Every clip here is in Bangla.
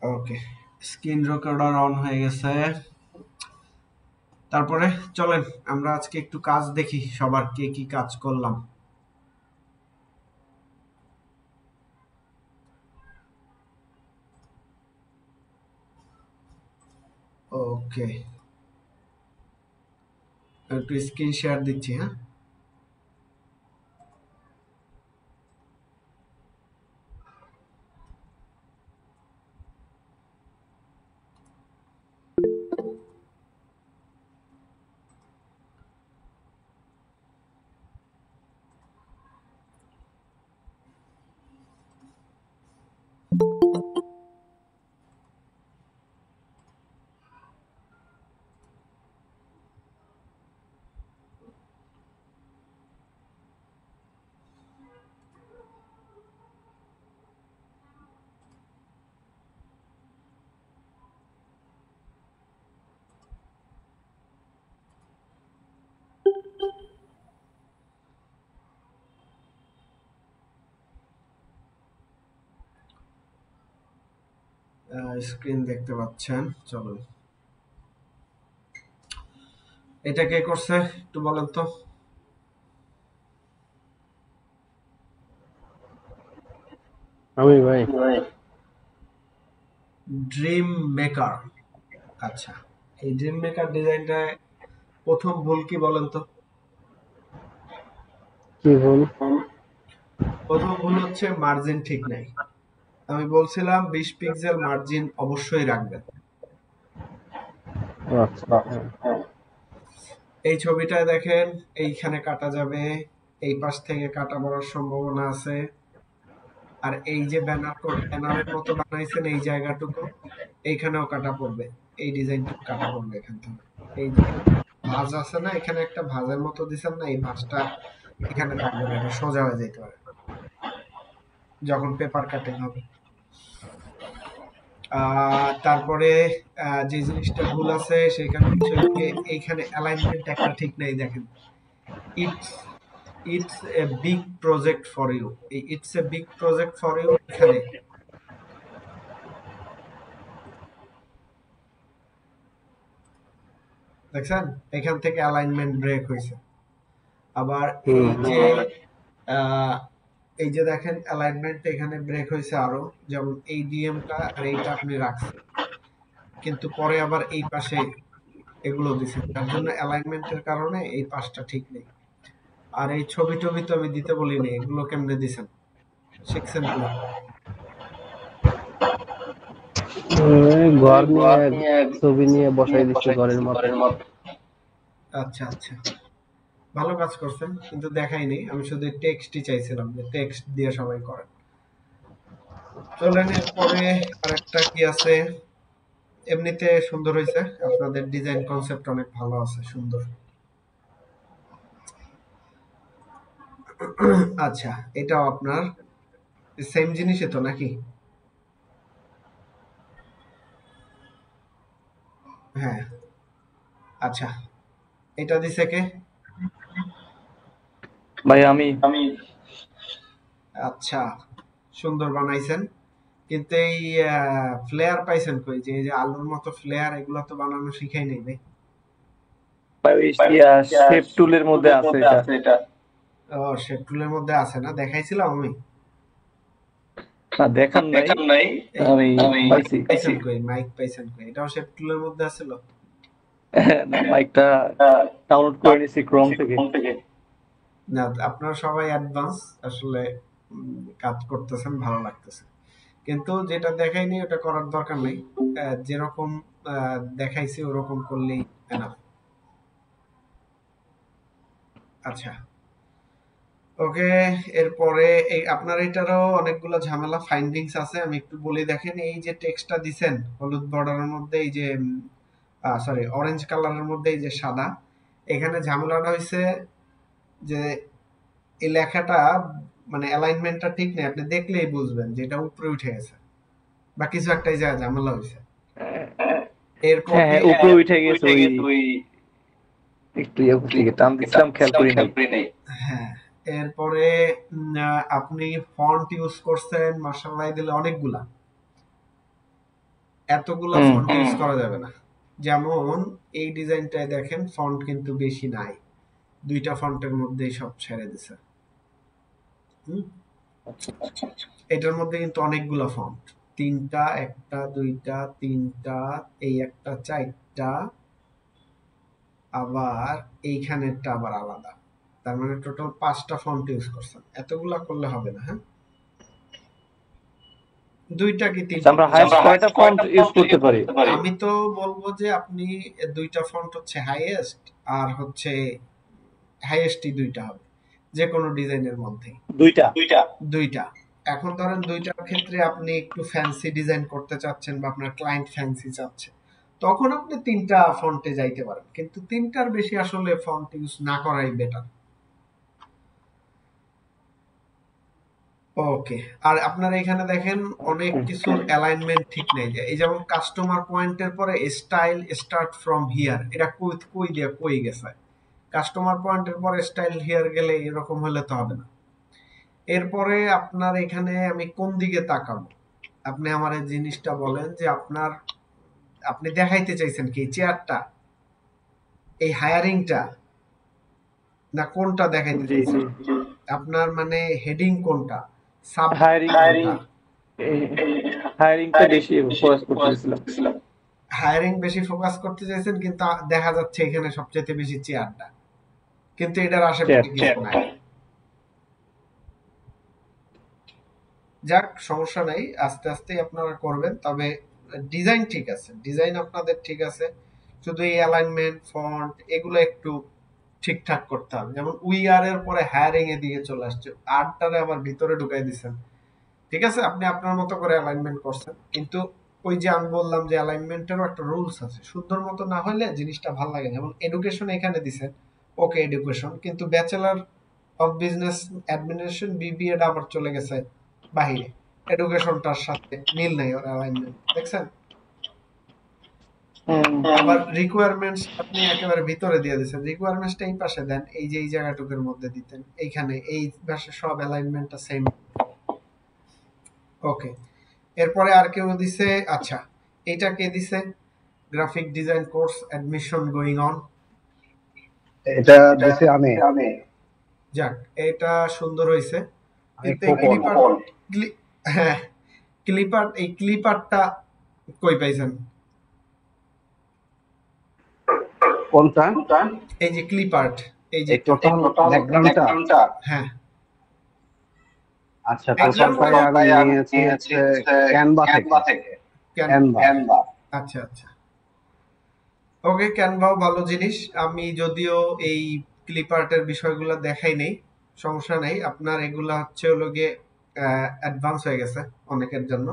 ওকে, স্ক্রিন রেকর্ডার অন হয়ে গেছে। তারপরে চলেন আমরা আজকে একটু কাজ দেখি, সবার কে কি কাজ করলাম। ওকে, একটু স্ক্রিন শেয়ার দিচ্ছি। হ্যাঁ, স্ক্রিন দেখতে পাচ্ছেন। চলুন, এটা কে করছে একটু বলেন তো। আমি ভাই ড্রিম মেকার। আচ্ছা, এই ড্রিম মেকার ডিজাইনটা প্রথম ভুল কি বলেন তো? কি ভুল? প্রথম ভুল হচ্ছে মার্জিন ঠিক নাই। আমি বলছিলাম 20 পিক্সেল মার্জিন অবশ্যই রাখবেন। আচ্ছা, হ্যাঁ। এই ছবিটায় দেখেন, এইখানে কাটা যাবে, এই পাশ থেকে কাটা পড়ার সম্ভাবনা আছে। আর এই যে ব্যানারের মতো বানাইছেন এই জায়গাটুকু, এইখানেও কাটা পড়বে। এই ডিজাইনটুকু কাটা পড়বে এখান থেকে। এই যে ভাঁজ আছে না, এখানে একটা ভাঁজের মতো দিছেন না, এই ভাঁজটা এখানে থাকবে না, এটা সোজা হয়ে যেতে পারে যখন পেপার কাটিং হবে। তারপরে যে জিনিসটা ভুল আছে সেখানে হচ্ছে গিয়ে এইখানে অ্যালাইনমেন্ট একটা ঠিক নাই। দেখেন, it's it's a big project for you, এই it's a big project for you এখানে দেখছেন, এখান থেকে অ্যালাইনমেন্ট ব্রেক হয়েছে। আবার হুম, এই হুম। যে আহ, এই যে দেখেন অ্যালাইনমেন্ট এখানে ব্রেক হয়েছে আরো, যেমন এই ডিএমটা আর এইটা আপনি রাখছেন, কিন্তু পরে আবার এই পাশে এগুলো দিছেন, তার জন্য অ্যালাইনমেন্টের কারণে এই পাশটা ঠিক নেই। আর এই ছবি টবি তো আমি দিতে বলিনি, এগুলো কেমনে দিছেন শিখছেন কই? ঘর নিয়ে ছবি নিয়ে বসাই দিচ্ছে ঘরের মধ্যে। আচ্ছা আচ্ছা, ভালো কাজ করছেন, কিন্তু দেখাইনি, আমি শুধু টেক্সটই চাইছিলাম যে টেক্সট দিয়ে সবাই করেন। চলেন এরপরে আরেকটা কি আছে। এমনিতে সুন্দর হয়েছে, আপনাদের ডিজাইন কনসেপ্ট অনেক ভালো আছে, সুন্দর। আচ্ছা, এটাও আপনার সেম জিনিসই তো নাকি? হ্যাঁ, আচ্ছা, এটা দিছে কে? ভাই আমি আচ্ছা, সুন্দর বানাইছেন, কিন্তু এই ফ্লেয়ার পাইছেন কই? যে এই যে আলুর মতো ফ্লেয়ার, এগুলো তো বানানো শিখাই নাই ভাই। ভাই ওই শেপ টুলের মধ্যে আছে এটা। ও, শেপ টুলের মধ্যে আছে না, দেখাইছিলাম আমি। না দেখান নাই, এই আমি মাইক পাইছি। পাইছেন কই? মাইক পাইছেন কই? এটাও শেপ টুলের মধ্যে আছিল। না মাইকটা ডাউনলোড করে নিছি ক্রোম থেকে। না, আপনারা সবাই অ্যাডভান্স আসলে, কাজ করতেছেন, ভালো লাগতেছে। কিন্তু যেটা দেখাইনি ওটা করার দরকার নেই, যেরকম দেখাইছি ওরকম করলেই এনাফ। আচ্ছা, ওকে, এরপরে এই আপনার এটারও অনেকগুলো ঝামেলা ফাইন্ডিংস আছে, আমি একটু বলি। দেখেন, এই যে টেক্সটটা দিছেন হলুদ বর্ডারের মধ্যে, এই যে সরি অরেঞ্জ কালারের মধ্যে এই যে সাদা, এখানে ঝামেলাটা হয়েছে যে এই লেখাটা মানে অ্যালাইনমেন্টটা ঠিক নেই, আপনি দেখলেই বুঝবেন যে এটা উপরে উঠে গেছে বা কিছু একটা এই জায়গায় ঝামেলা হয়েছে। হ্যাঁ এরপরে হ্যাঁ, উপরে উঠে গেছে ওই একটু ইয়ে থেকে টান দিছিলাম, খেয়াল করি নাই। হ্যাঁ, এরপরে আপনি ফন্ট ইউজ করছেন মার্শাল্লাহ দিলে অনেকগুলা, এতগুলা ফন্ট ইউজ করা যাবে না। যেমন এই ডিজাইনটায় দেখেন ফন্ট কিন্তু বেশি নাই, 2টা ফন্টের মধ্যেই সব ছেড়ে দিছে। এটার মধ্যে কিন্তু অনেকগুলা ফন্ট, 3টা, 1টা, 2টা, 3টা, এই একটা 4টা, আবার এইখানেরটা আবার আলাদা। তার মানে টোটাল 5টা ফন্ট ইউজ করছেন। এতগুলা করলে হবে না। হ্যাঁ, 2টা কি 3টা? আমরা হাইয়েস্ট কয়টা ফন্ট ইউজ করতে পারি? আমি তো বলবো যে আপনি 2টা ফন্ট হচ্ছে হাইয়েস্ট, আর হচ্ছে হাইয়েস্টই 2টা হবে যে কোনো ডিজাইনের মধ্যে। 2টা। এখন ধরেন 2টার ক্ষেত্রে আপনি একটু ফ্যান্সি ডিজাইন করতে চাচ্ছেন বা আপনার ক্লায়েন্ট ফ্যান্সি চাচ্ছে, তখন আপনি 3টা ফন্টে যাইতে পারেন, কিন্তু 3টার বেশি আসলে ফন্ট ইউজ না করাই বেটার। ওকে, আর আপনারা এখানে দেখেন অনেক কিছুর অ্যালাইনমেন্ট ঠিক নেই। যে এই যেমন কাস্টমার পয়েন্টের পরে স্টাইল স্টার্ট ফ্রম হিয়ার, এটা কই দিয়ে কই গেছে? কাস্টমার পয়েন্টের পরে স্টাইল হিয়ার গেলে এরকম হলে তো হবে না। এরপরে আপনার এখানে আমি কোন দিকে তাকাবো? আপনি আমার এই জিনিসটা বলেন যে আপনি দেখাইতে চাইছেন কি চেয়ারটা, এই হায়ারিংটা, না কোনটা দেখাইতে চাইছেন? আপনার মানে হেডিং কোনটা, সাব কোনটা? হায়ারিংটা বেশি ফোকাস করতেছিলাম। হায়ারিং বেশি ফোকাস করতে চাইছেন, কিন্তু দেখা যাচ্ছে এখানে সবচেয়ে বেশি চেয়ারটা, কিন্তু এটার আশেপাশে কিছু নাই। যাক, সমস্যা নাই, আস্তে আস্তে আপনারা করবেন। তবে ডিজাইন ঠিক আছে, ডিজাইন আপনাদের ঠিক আছে, শুধু এই অ্যালাইনমেন্ট ফন্ট এগুলো একটু ঠিকঠাক করতে হবে। যেমন উই আর এর পরে হায়ারিং এ দিকে চলে আসছে, আরটারে আবার ভিতরে ঢুকাই দিচ্ছেন। ঠিক আছে, আপনি আপনার মতো করে অ্যালাইনমেন্ট করছেন, কিন্তু ওই যে আমি বললাম যে অ্যালাইনমেন্টেরও একটা রুলস আছে, সুন্দর মতো না হলে জিনিসটা ভালো লাগে। যেমন এডুকেশন এখানে দিছেন, ওকে এডুকেশন, কিন্তু bachelor of business administration BBA আবার চলে গেছে বাহিরে, এডুকেশনটার সাথে মিল নেই ওর অ্যালাইনমেন্ট, দেখছেন? আবার রিকোয়ারমেন্টস আপনি একেবারে ভিতরে দিয়ে দিয়েছেন, রিকোয়ারমেন্টসটা এই পাশে দেন, এই যে এই জায়গাটুকুর মধ্যে দিতেন, এইখানে এই পাশে সব অ্যালাইনমেন্টটা সেম। ওকে, এরপরে আর কেউ দিছে? আচ্ছা, এটা কে দিছে? Graphic design course admission going on, এটা দিছি আমি। যাক, এটা সুন্দর হয়েছে, কিন্তু এই খোকন। হ্যাঁ, এই ক্লিপারটা কই পাইছেন? কোনটা? এই যে ক্লিপার্ট, এই যে টোটাল ব্যাকগ্রাউন্ডটা। হ্যাঁ, আচ্ছা, টোটালটাই আমি নিয়েছি হচ্ছে ক্যানভা থেকে। ক্যানভা। আচ্ছা আচ্ছা, ওকে, ক্যানভাও ভালো জিনিস। আমি যদিও এই ক্লিপার্টের বিষয়গুলো দেখাই নেই, সমস্যা নেই, আপনার এগুলা হচ্ছে হলো গিয়ে অ্যাডভান্স হয়ে গেছে অনেকের জন্য,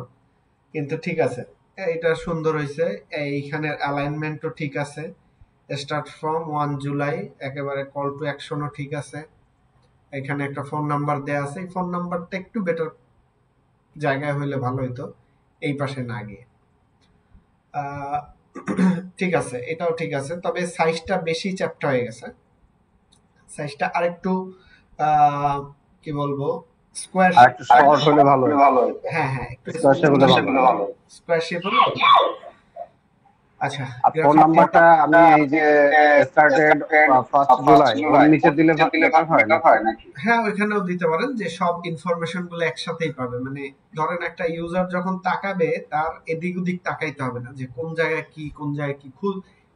কিন্তু ঠিক আছে, এটা সুন্দর হয়েছে। এইখানের অ্যালাইনমেন্টও ঠিক আছে, স্টার্ট ফ্রম 1 জুলাই, একেবারে কল টু অ্যাকশনও ঠিক আছে। এখানে একটা ফোন নাম্বার দেয়া আছে, এই ফোন নাম্বারটা একটু বেটার জায়গায় হইলে ভালো হইতো, এই পাশে না গিয়ে। ঠিক আছে, এটাও ঠিক আছে, তবে সাইজটা বেশি চ্যাপ্টা হয়ে গেছে, সাইজটা আরেকটু কি বলবো, স্কোয়ার একটু শর্ট হলে ভালো হয়। হ্যাঁ হ্যাঁ, একটু স্কোয়ার শেপ হলে ভালো। স্কোয়ার শেপ হলে। আচ্ছা, আর ফোন নাম্বারটা আমি এই যে স্টার্টেড 1 জুলাই ওর নিচে দিলে বেটার হয় নাকি? হ্যাঁ, ওইখানেও দিতে পারেন, যে সব ইনফরমেশন গুলো একসাথেই পাবে। মানে ধরেন একটা ইউজার যখন তাকাবে, তার এদিক ওদিক তাকাইতে হবে না যে কোন জায়গায় কি কোন জায়গায় কি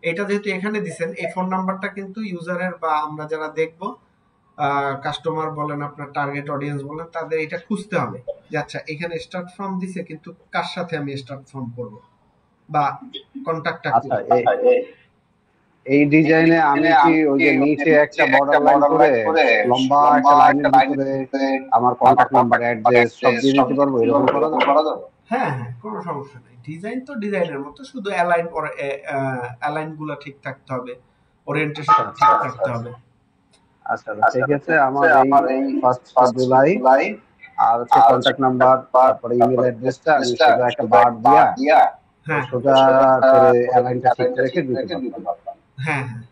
এটা যেহেতু এখানে দিছেন, এই ফোন নাম্বারটা কিন্তু ইউজারের বা আমরা যারা দেখবো, কাস্টমার বলেন, আপনার টার্গেট অডিয়েন্স বলেন, তাদের এটা খুঁজতে হবে যে আচ্ছা এখানে স্টার্ট ফ্রম দিছে, কিন্তু কার সাথে আমি স্টার্ট ফ্রম করব বা কন্টাক্টটা আচ্ছা, এই ডিজাইনে আমি কি ওই যে নিচে একটা বর্ডার লাইন করে লম্বা একটা লাইনের ভিতরে আমার কন্টাক্ট নাম্বার, অ্যাড্রেস সব দিয়ে দিতে পারবো, এরকম করা যাবে? হ্যাঁ হ্যাঁ, কোনো সমস্যা নেই। ডিজাইন তো ডিজাইনের মতো, শুধু অ্যালাইন গুলো ঠিক থাকতে হবে, ওরিয়েন্টেশন ঠিক থাকতে হবে। আচ্ছা, ঠিক আছে, আমার এই 1 জুলাই আর হচ্ছে কন্টাক্ট নাম্বার, তারপরে ইমেল অ্যাড্রেসটা আমি সেটা একটা বার দিয়া হ্যাঁ, সোজা করে অ্যালাইনটা ঠিক রেখে দিতে পারবো। হ্যাঁ হ্যাঁ,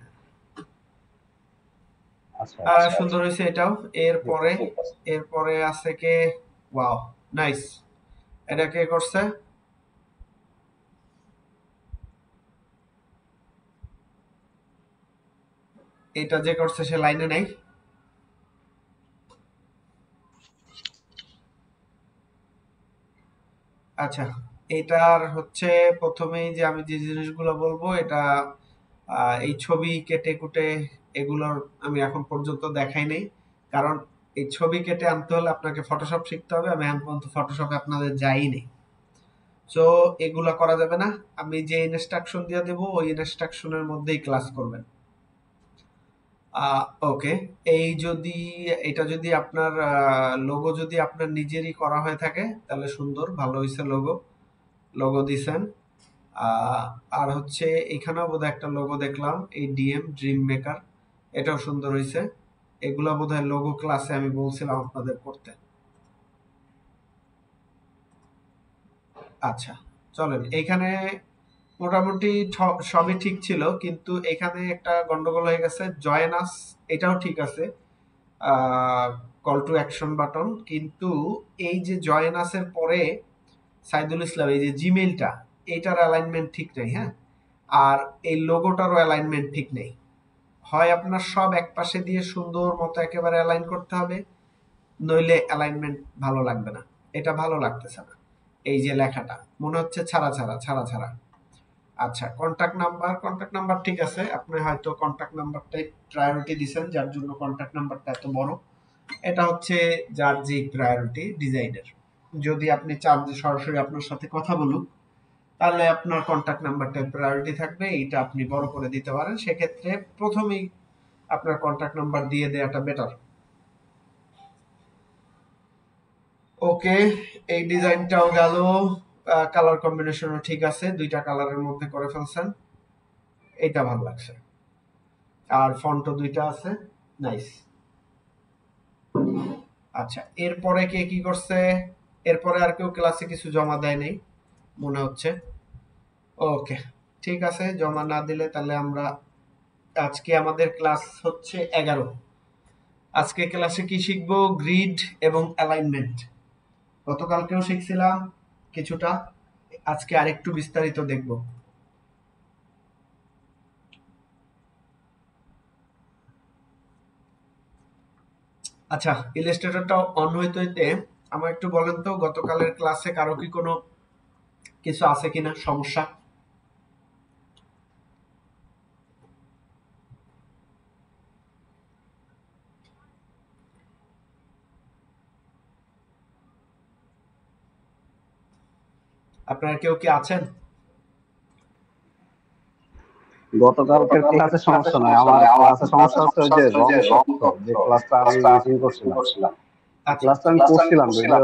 আচ্ছা, সুন্দর হয়েছে এটাও। এরপরে আছে কে? ওয়াও, নাইস, এটা কে করছে? এটা যে করছে সে লাইনে নাই। আচ্ছা, এটার হচ্ছে প্রথমেই যে আমি যে জিনিসগুলো বলবো এটা এই ছবি কেটে কুটে এগুলোর আমি এখন পর্যন্ত দেখাই নাই, কারণ এই ছবি কেটে আনতে হলে আপনাকে ফটোশপ শিখতে হবে। আমি এখন পর্যন্ত ফটোশপে আপনাদের যাইনি, সো এগুলা করা যাবে না। আমি যে ইনস্ট্রাকশন দিয়ে দেবো ওই ইনস্ট্রাকশনের মধ্যেই ক্লাস করবেন। ওকে, এই যদি এটা যদি আপনার লোগো যদি আপনার নিজেরই করা হয়ে থাকে তাহলে সুন্দর, ভালো হয়েছে। লোগো লোগো দিছেন। আহ, আর হচ্ছে এখানেও বোধহয় একটা লোগো দেখলাম, এই ডিএম ড্রিম মেকার, এটাও সুন্দর হয়েছে। এগুলা বোধহয় লোগো ক্লাসে আমি বলছিলাম আপনাদের করতে। আচ্ছা, চলেন। এখানে মোটামুটি সবই ঠিক ছিল, কিন্তু এখানে একটা গন্ডগোল হয়ে গেছে। জয়েন আস এটাও ঠিক আছে, কল টু অ্যাকশন বাটন, কিন্তু এই যে জয়েন আসের পরে সাইদুল ইসলাম এই যে জিমেইলটা, এটার অ্যালাইনমেন্ট ঠিক নেই। হ্যাঁ, আর এই লোগোটারও অ্যালাইনমেন্ট ঠিক নেই। হয় আপনার সব এক পাশে দিয়ে সুন্দর মতো একেবারে অ্যালাইন করতে হবে, নইলে অ্যালাইনমেন্ট ভালো লাগবে না। এটা ভালো লাগতেছে না, এই যে লেখাটা মনে হচ্ছে ছাড়া ছাড়া ছাড়া ছাড়া। আচ্ছা, কন্টাক্ট নাম্বার ঠিক আছে। আপনি হয়তো কন্টাক্ট নাম্বারটাই প্রায়োরিটি দিবেন, যার জন্য কন্টাক্ট নাম্বারটা এত বড়। এটা হচ্ছে যার যে প্রায়োরিটি ডিজাইনের। যদি আপনি চান যে সরাসরি আপনার সাথে কথা বলুক, তাহলে আপনার কন্টাক্ট নাম্বারটা প্রায়োরিটি থাকবে, এটা আপনি বড় করে দিতে পারেন। সেক্ষেত্রে প্রথমেই আপনার কন্টাক্ট নাম্বার দিয়ে দেওয়াটা বেটার। ওকে, এই ডিজাইনটাও গেল। কালার কম্বিনেশনও ঠিক আছে, দুইটা কালারের মধ্যে করে ফেলছেন, এটা ভালো লাগছে। আর ফন্টও দুইটা আছে, নাইস। আচ্ছা, এরপরে কে কি করছে? এরপরে আর কেউ ক্লাসে কিছু জমা দেয় নাই মনে হচ্ছে। ওকে, ঠিক আছে, জমা না দিলে তাহলে আমরা আজকে আমাদের ক্লাস হচ্ছে 11। আজকে ক্লাসে কি শিখবো? গ্রিড এবং অ্যালাইনমেন্ট। গতকালকেও শিখছিলাম কিছুটা, আজকে আরেকটু বিস্তারিত দেখব। আচ্ছা, ইলাস্ট্রেটরটা অন হইতে হইতে আমার একটু বলেন তো, গতকালের ক্লাসে কারো কি কোনো কিছু আছে কিনা সমস্যা? আপনারা কেউ কি আছেন? গতকালকের ক্লাসে সমস্যা নয়, আমার ক্লাসে সমস্যা হচ্ছে ওই যে রং তথ্য, যে ক্লাসটা আমি মিটিং করছিলাম, আচ্ছা ক্লাসটা আমি করছিলাম ভিডিও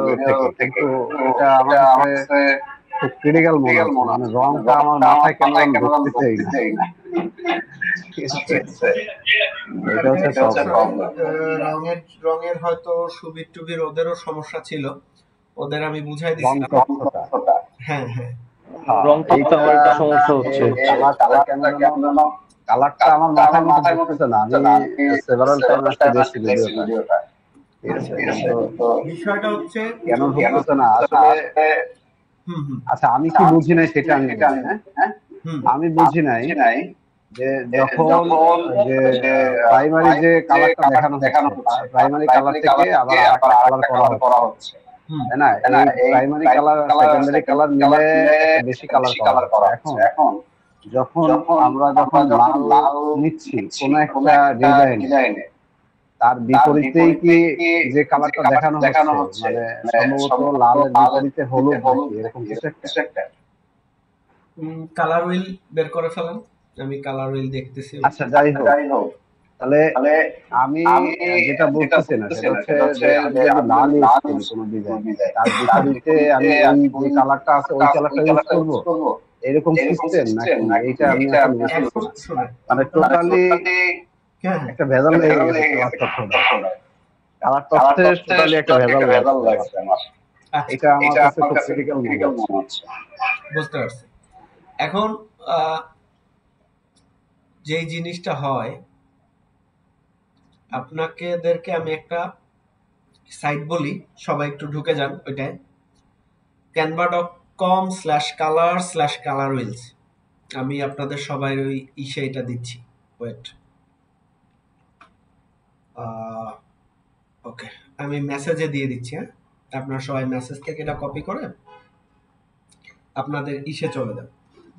থেকে, কিন্তু এটা আমার কাছে খুব ক্রিটিক্যাল মনে হচ্ছে। মানে রংটা আমার মাথায় কেন যেন ঢুকতেছেই না। ঠিক আছে, এটা হচ্ছে প্রবলেম। রঙের রঙের হয়তো সুবির টুবির ওদেরও সমস্যা ছিল, ওদের আমি বুঝাই রং দিছিলাম। তথ্যটা, হ্যাঁ হ্যাঁ, রং তথ্য এইটা আমার একটু সমস্যা হচ্ছে। কালারটা কেন যেন, কালারটা আমার মাথার মধ্যে ঢুকতেছে না। আমি সেভারাল টাইম আজকে দেখছি ভিডিওটা, ঠিক আছে, কিন্তু বিষয়টা হচ্ছে কেন যদি ঢুকতেছে না আসলে। হুম হুম আচ্ছা, আমি কি বুঝি নাই সেটা আমি বলি। হ্যাঁ, হুম আমি বুঝি নাই যে যখন যে প্রাইমারি যে কালারটা দেখানো হচ্ছে, প্রাইমারি কালার থেকে আবার আরেকটা কালার করা হচ্ছে, হুম তাই না? এই প্রাইমারি কালার আর সেকেন্ডারি কালার মিলে একটা বেশি কালার করা হচ্ছে। এখন যখন আমরা মাল নিচ্ছি কোন একটা ডিজাইনে, তার বিপরীতেই কি যে কালারটা দেখানো হচ্ছে, মানে সম্ভবত লালের বিপরীতে হলুদ নাকি এরকম কিছু একটা। কালার হুইল বের করে ফেলেন, আমি কালার হুইল দেখতেছি। আচ্ছা, যাই হোক, তাহলে আমি যেটা বলতেছি না সেটা হচ্ছে যে আমি যদি লাল ইউজ করি কোনো ডিজাইন, তার বিপরীতে আমি ওই যে কালারটা আছে ওই কালারটা ইউজ করব, এরকম সিস্টেম নাকি? এইটা আমি আসলে বুঝতেছি না। মানে টোটালি হ্যাঁ একটা ভেজাল লেগে গেছে কালার তথ্যটা, কালার তথ্যে টোটালি একটা ভেজাল লাগছে আমার। আচ্ছা, এটা আমার কাছে খুব ক্রিটিক্যাল মনে হচ্ছে। বুঝতে পারছি। এখন আহ, যেই জিনিসটা হয়, আপনাদেরকে আমি একটা সাইট বলি, সবাই একটু ঢুকে যান ওইটায়, canva.com/color/color wheels। আমি আপনাদের সবাই ওই এটা দিচ্ছি, ওয়েট। ওকে, আমি মেসেজে দিয়ে দিচ্ছি। হ্যাঁ, আপনারা সবাই মেসেজ থেকে এটা কপি করে আপনাদের ইসে চলে যান,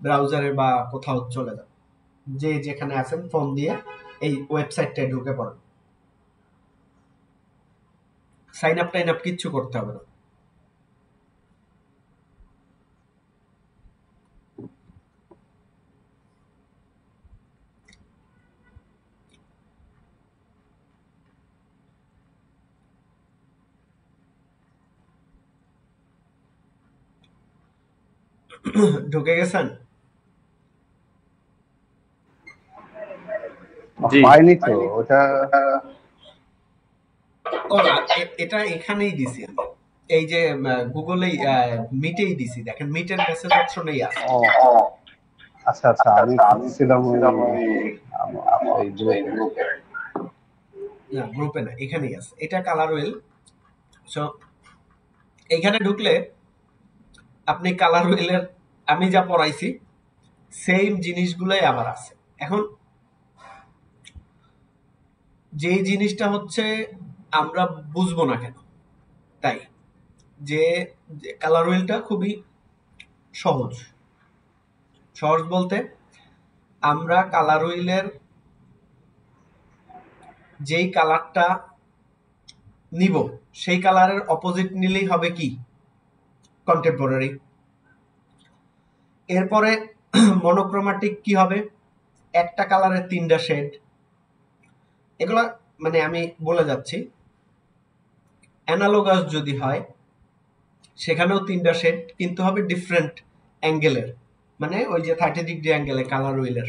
ব্রাউজারে বা কোথাও চলে যান, যে যেখানে আছেন ফোন দিয়ে এই ওয়েবসাইটটায় ঢুকে পড়েন। সাইন আপ টাইন আপ কিচ্ছু করতে হবে না। ঢুকে গেছেন? পাইনি তো ওটা। এটা এখানেই দিছি আমি, এই যে গুগলেই মিটেই দিছি, দেখেন মিটের মেসেজ অপশনেই আছে। আচ্ছা আচ্ছা, আমি খুঁজছিলাম ওই গ্রুপে। না, গ্রুপে না, এখানেই আছে। এটা কালার ওয়েল। সো এখানে ঢুকলে আপনি কালার ওয়েলের আমি যা পড়াইছি সেম জিনিসগুলোই আবার আছে। এখন যেই জিনিসটা হচ্ছে আমরা বুঝবো না কেন, তাই যে কালার ওয়েলটা খুবই সহজ। সহজ বলতে আমরা কালার ওয়েলের যেই কালারটা নিব সেই কালারের অপোজিট নিলেই হবে কি কন্টেম্পোরারি। এরপরে মনোক্রোমাটিক কি হবে, একটা কালারের তিনটা শেড। এগুলা মানে আমি বলে যাচ্ছি। অ্যানালগাস যদি হয় সেখানেও তিনটা শেড, কিন্তু হবে ডিফারেন্ট অ্যাঙ্গেলের, মানে ওই যে 30 ডিগ্রি অ্যাঙ্গেলে কালার হুইলের।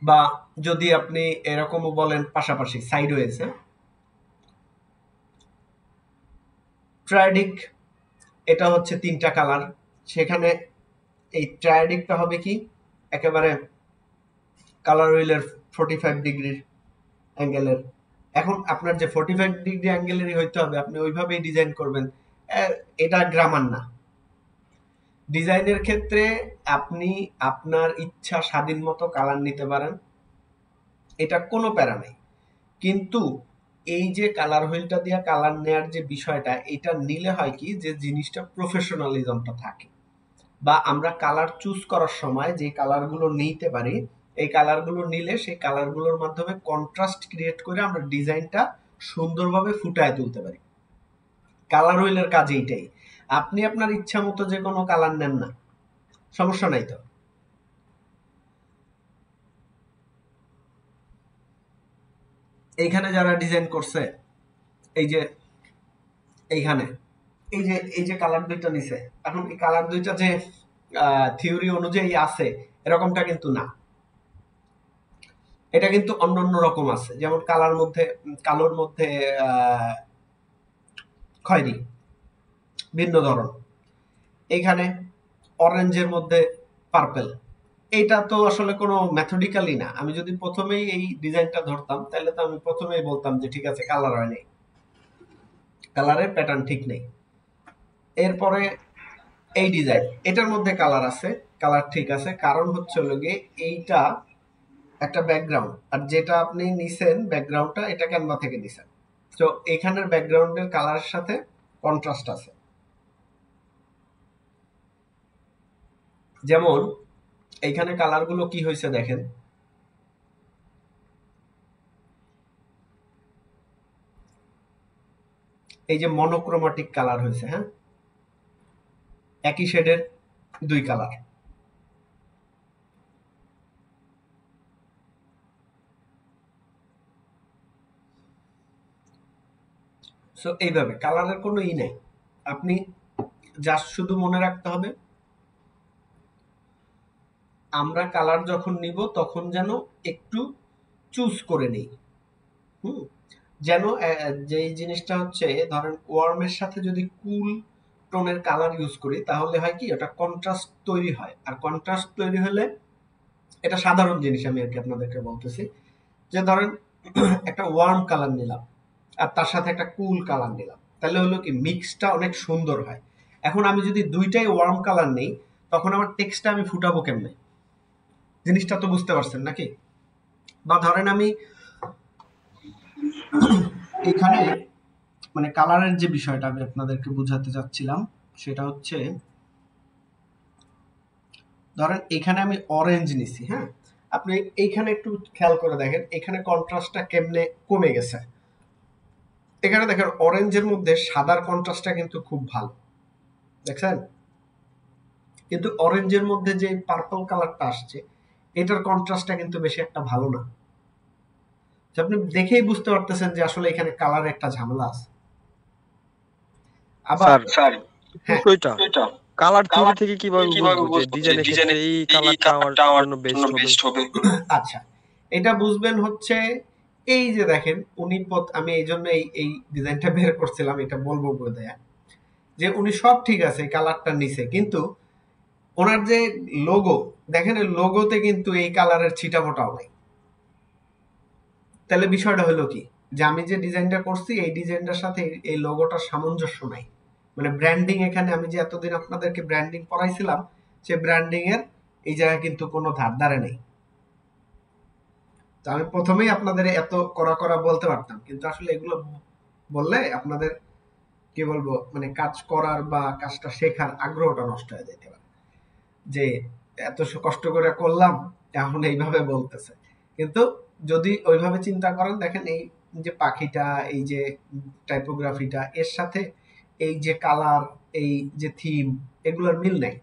বা যদি আপনি এরকমও বলেন পাশাপাশি সাইড ওয়েজে ট্রায়াডিক, এটা হচ্ছে তিনটা কালার, সেখানে এই ট্রায়াডিকটা হবে কি একেবারে কালার হুইলের 45 ডিগ্রি অ্যাঙ্গেলের। এখন আপনার যে 45 ডিগ্রি অ্যাঙ্গেলেরই হইতে হবে, আপনি ওইভাবেই ডিজাইন করবেন, এটা গ্রামার না। ডিজাইনের ক্ষেত্রে আপনি আপনার ইচ্ছা স্বাধীন মতো কালার নিতে পারেন, এটা কোনো প্যারা নেই। কিন্তু এই যে কালার হুইলটা দিয়ে কালার নেয়ার যে বিষয়টা, এটা নিলে হয় কি যে জিনিসটা প্রফেশনালিজমটা থাকে, বা আমরা কালার চুজ করার সময় যে কালারগুলো নিতে পারি, এই কালারগুলো নিলে সেই কালারগুলোর মাধ্যমে কন্ট্রাস্ট ক্রিয়েট করে আমরা ডিজাইনটা সুন্দরভাবে ফুটায় তুলতে পারি। কালার হুইলের কাজ এইটাই। আপনি আপনার ইচ্ছা মতো যে কোনো কালার নেন না, সমস্যা নাই তো। এইখানে যারা ডিজাইন করছে, এই যে এইখানে এই যে কালার দুইটা নিছে, এখন এই কালার দুইটা যে থিওরি অনুযায়ী আছে এরকমটা কিন্তু না, এটা কিন্তু অন্য অন্য রকম আছে। যেমন কালোর মধ্যে খয়েরি, ভিন্ন ধরন। এইখানে অরেঞ্জের মধ্যে পার্পেল। এইটা তো আসলে কোনো ম্যাথডিক্যালি না। আমি যদি প্রথমেই এই ডিজাইনটা ধরতাম তাহলে তো আমি প্রথমেই বলতাম যে ঠিক আছে কালার হয় নাই, কালারের প্যাটার্ন ঠিক নেই। এরপরে এই ডিজাইন, এটার মধ্যে কালার আছে, কালার ঠিক আছে, কারণ হচ্ছে হলো গিয়ে এইটা একটা ব্যাকগ্রাউন্ড, আর যেটা আপনি নিছেন ব্যাকগ্রাউন্ডটা এটা ক্যানভা থেকে নিছেন, তো এখানের ব্যাকগ্রাউন্ডের কালারের সাথে কন্ট্রাস্ট আছে। যেমন এইখানে কালারগুলো কি হয়েছে দেখেন, এই যে মনোক্রোমাটিক কালার হয়েছে। হ্যাঁ, একই শেডের দুই কালার। সো এইভাবে কালারের কোনো ই নেই, আপনি জাস্ট শুধু মনে রাখতে হবে আমরা কালার যখন নিব তখন যেন একটু চুজ করে নেই। যেন যে জিনিসটা হচ্ছে ধরেন ওয়ার্মের সাথে যদি কুল টোনের কালার ইউজ করি তাহলে হয় কি ওটা কন্ট্রাস্ট তৈরি হয়, আর কন্ট্রাস্ট তৈরি হলে এটা সাধারণ জিনিস, আমি আর কি আপনাদেরকে বলতেছি যে ধরেন একটা ওয়ার্ম কালার নিলাম আর তার সাথে একটা কুল কালার নিলাম, তাহলে হলো কি মিক্সটা অনেক সুন্দর হয়। এখন আমি যদি দুইটাই ওয়ার্ম কালার নেই তখন আমার টেক্সটটা আমি ফুটাবো কেমনে, জিনিসটা তো বুঝতে পারছেন নাকি? বা ধরেন আমি এখানে মানে কালারের যে বিষয়টা আমি আপনাদেরকে বোঝাতে চাচ্ছিলাম সেটা হচ্ছে, ধরেন এখানে আমি অরেঞ্জ নিছি, হ্যাঁ, আপনি এইখানে একটু খেয়াল করে দেখেন এখানে কন্ট্রাস্টটা কেমনে কমে গেছে। এখানে দেখেন অরেঞ্জের মধ্যে সাদার কন্ট্রাস্টটা কিন্তু খুব ভালো, দেখছেন? কিন্তু অরেঞ্জের মধ্যে যে পার্পল কালারটা আসছে এটার কন্ট্রাস্টটা কিন্তু বেশি একটা ভালো না। আপনি দেখেই বুঝতে পারতেছেন যে আসলে এখানে কালারে একটা ঝামেলা আছে। আবার স্যার হ্যাঁ, বিষয়টা কালার থিওরি থেকে কিভাবে বুঝবো যে ডিজাইনের ক্ষেত্রে এই কালারটা আমার জন্য বেস্ট হবে? আচ্ছা, এটা বুঝবেন হচ্ছে এই যে দেখেন আমি এই জন্য এই ডিজাইনটা বের করছিলাম, এটা বলবো বোধহয় যে উনি সব ঠিক আছে এই কালারটা নিছে, কিন্তু ওনার যে লোগো দেখেন এই লোগোতে কিন্তু এই কালারের ছিটাফোঁটাও নাই। তাহলে বিষয়টা হলো কি, যে আমি যে ডিজাইনটা করছি এই ডিজাইনটার সাথে এই লোগোটার সামঞ্জস্য নাই। মানে ব্র্যান্ডিং, এখানে আমি যে এতদিন আপনাদেরকে ব্র্যান্ডিং পড়াইছিলাম সেই ব্র্যান্ডিং এর এই জায়গায় কিন্তু কোনো ধারধারে নেই। তো আমি প্রথমেই আপনাদের এত করা বলতে পারতাম, কিন্তু আসলে এগুলো বললে আপনাদের কি বলবো মানে কাজ করার বা কাজটা শেখার আগ্রহটা নষ্ট হয়ে যেতে পারে, যে এত কষ্ট করে করলাম এখন এইভাবে বলতেছে। কিন্তু যদি ওইভাবে চিন্তা করেন, দেখেন এই যে পাখিটা, এই যে টাইপোগ্রাফিটা, এর সাথে এই যে কালার, এই যে থিম, এগুলোর মিল নেই।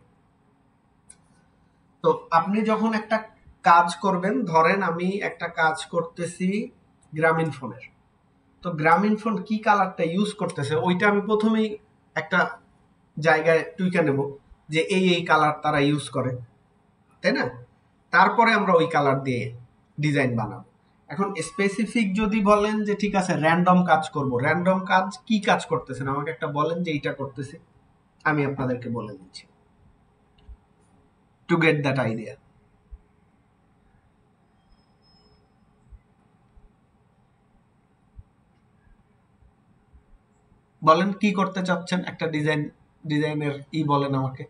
তো আপনি যখন একটা কাজ করবেন, ধরেন আমি একটা কাজ করতেছি গ্রামীণ ফোনের, তো গ্রামীণ ফোন কি কালারটা ইউজ করতেছে ওইটা আমি প্রথমেই একটা জায়গায় টুইকা নেব যে এই কালার তারা ইউজ করে, তাই না? তারপরে আমরা ওই কালার দিয়ে ডিজাইন বানাবো। এখন স্পেসিফিক যদি বলেন যে ঠিক আছে র্যান্ডম কাজ করব, র্যান্ডম কাজ কি কাজ করতেছেন আমাকে একটা বলেন যে এইটা করতেছি, আমি আপনাদেরকে বলে দিচ্ছি টু গেট দ্যাট আইডিয়া। বলেন কি করতে চাচ্ছেন, একটা ডিজাইনের বলেন আমাকে।